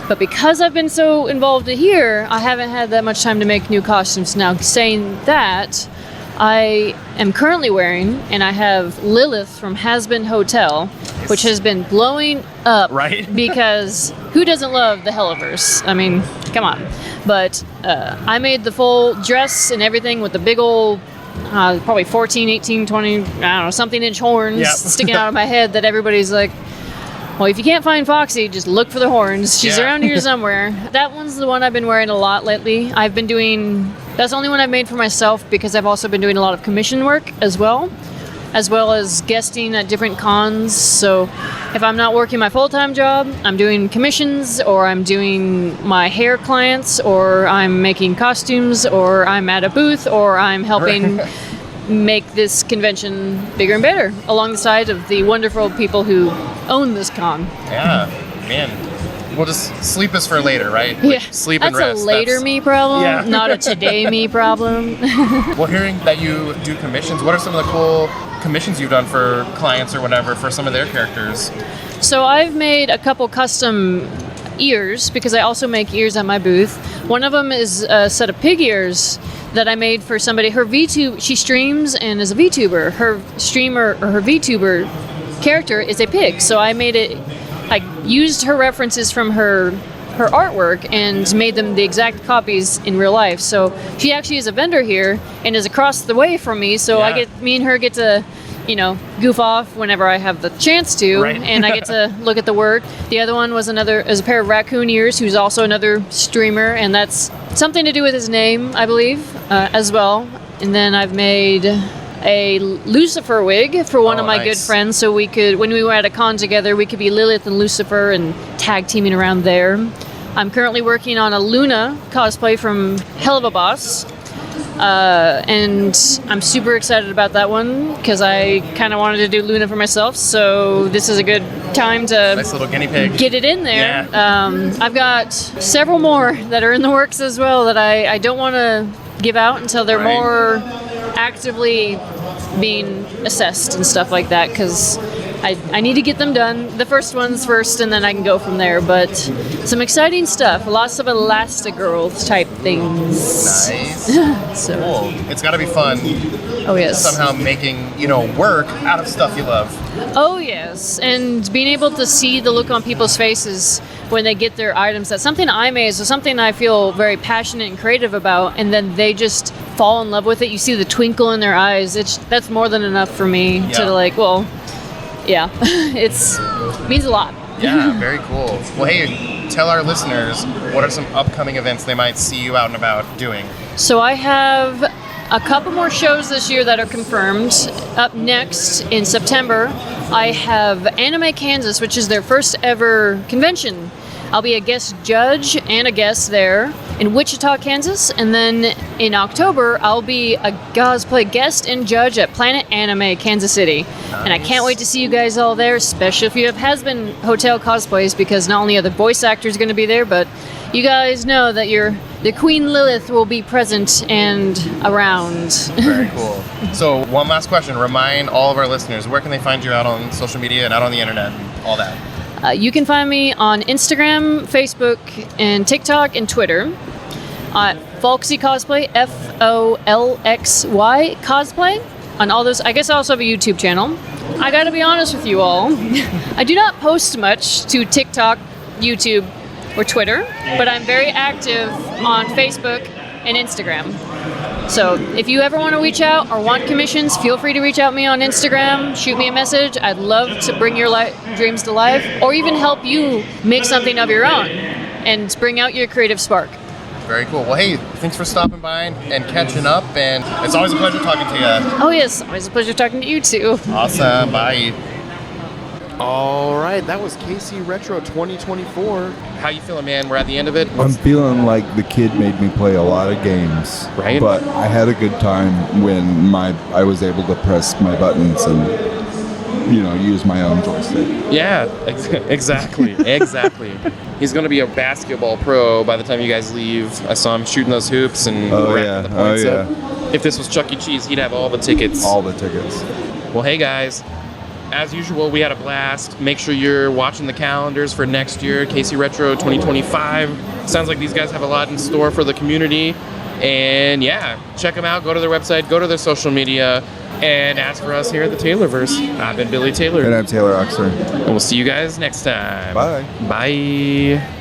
But because I've been so involved here, I haven't had that much time to make new costumes. Now, saying that, I am currently wearing, and I have Lilith from Has-Been Hotel, which has been blowing up. Right? Because who doesn't love the Helliverse? I mean, come on. But I made the full dress and everything with the big old, probably 14, 18, 20, I don't know, something inch horns Yep. sticking out of my head that everybody's like, well, if you can't find Folxy, just look for the horns. She's around here somewhere. That one's the one I've been wearing a lot lately. That's the only one I've made for myself because I've also been doing a lot of commission work as well as guesting at different cons. So if I'm not working my full-time job, I'm doing commissions, or I'm doing my hair clients, or I'm making costumes, or I'm at a booth, or I'm helping make this convention bigger and better along the side of the wonderful people who own this con. Yeah, man. We'll just sleep is for later, right? Like, sleep and rest. That's a later me problem, not a today me problem. Well, hearing that you do commissions, what are some of the cool commissions you've done for clients or whatever for some of their characters? So I've made a couple custom ears because I also make ears at my booth. One of them is a set of pig ears that I made for somebody. Her VTube, she streams and is a VTuber. Her streamer or her VTuber character is a pig. So I made it, I used her references from her artwork and made them the exact copies in real life. So she actually is a vendor here and is across the way from me. So me and her get to, goof off whenever I have the chance to, and I get to look at the work. The other one was a pair of raccoon ears, who's also another streamer, and that's something to do with his name, I believe, as well. And then I've made a Lucifer wig for one of my good friends, so we could, when we were at a con together, we could be Lilith and Lucifer and tag teaming around there. I'm currently working on a Luna cosplay from Hell of a Boss, and I'm super excited about that one because I kind of wanted to do Luna for myself, so this is a good time to nice little guinea pig. Get it in there. I've got several more that are in the works as well that I don't want to give out until they're more actively being assessed and stuff like that, because I need to get them done. The first one's first, and then I can go from there. But some exciting stuff. Lots of Elastigirl type things. Nice. So cool. It's got to be fun. Oh, yes. Somehow making, work out of stuff you love. Oh, yes. And being able to see the look on people's faces when they get their items. That's something I made, so something I feel very passionate and creative about, and then they just fall in love with it. You see the twinkle in their eyes. That's more than enough for me to it means a lot. Yeah, very cool. Well, hey, tell our listeners, what are some upcoming events they might see you out and about doing? So I have a couple more shows this year that are confirmed. Up next in September, I have Anime Kansas, which is their first ever convention. I'll be a guest judge and a guest there in Wichita, Kansas. And then in October, I'll be a cosplay guest and judge at Planet Anime, Kansas City. Nice. And I can't wait to see you guys all there, especially if you have Has-Been Hotel cosplays, because not only are the voice actors going to be there, but you guys know that the Queen Lilith will be present and around. Very cool. So one last question. Remind all of our listeners, where can they find you out on social media and out on the internet and all that? You can find me on Instagram, Facebook, and TikTok and Twitter at Folxy Cosplay, Folxy Cosplay. On all those, I guess I also have a YouTube channel. I gotta be honest with you all. I do not post much to TikTok, YouTube, or Twitter, but I'm very active on Facebook and Instagram. So if you ever want to reach out or want commissions, feel free to reach out to me on Instagram, shoot me a message. I'd love to bring your dreams to life, or even help you make something of your own and bring out your creative spark. Very cool. Well, hey, thanks for stopping by and catching up, and it's always a pleasure talking to you. Oh yes, always a pleasure talking to you too. Awesome. Bye. All right, that was KC Retro 2024. How you feeling, man? We're at the end of it. I'm feeling like the kid made me play a lot of games, right? But I had a good time when I was able to press my buttons and use my own joystick. Yeah, exactly, exactly. He's going to be a basketball pro by the time you guys leave. I saw him shooting those hoops and racking the points up. If this was Chuck E. Cheese, he'd have all the tickets. All the tickets. Well, hey guys. As usual, we had a blast. Make sure you're watching the calendars for next year, KC Retro 2025. Sounds like these guys have a lot in store for the community. And yeah, check them out. Go to their website, go to their social media, and ask for us here at the Taylorverse. I've been Billy Taylor. And I'm Taylor Oxford. And we'll see you guys next time. Bye. Bye.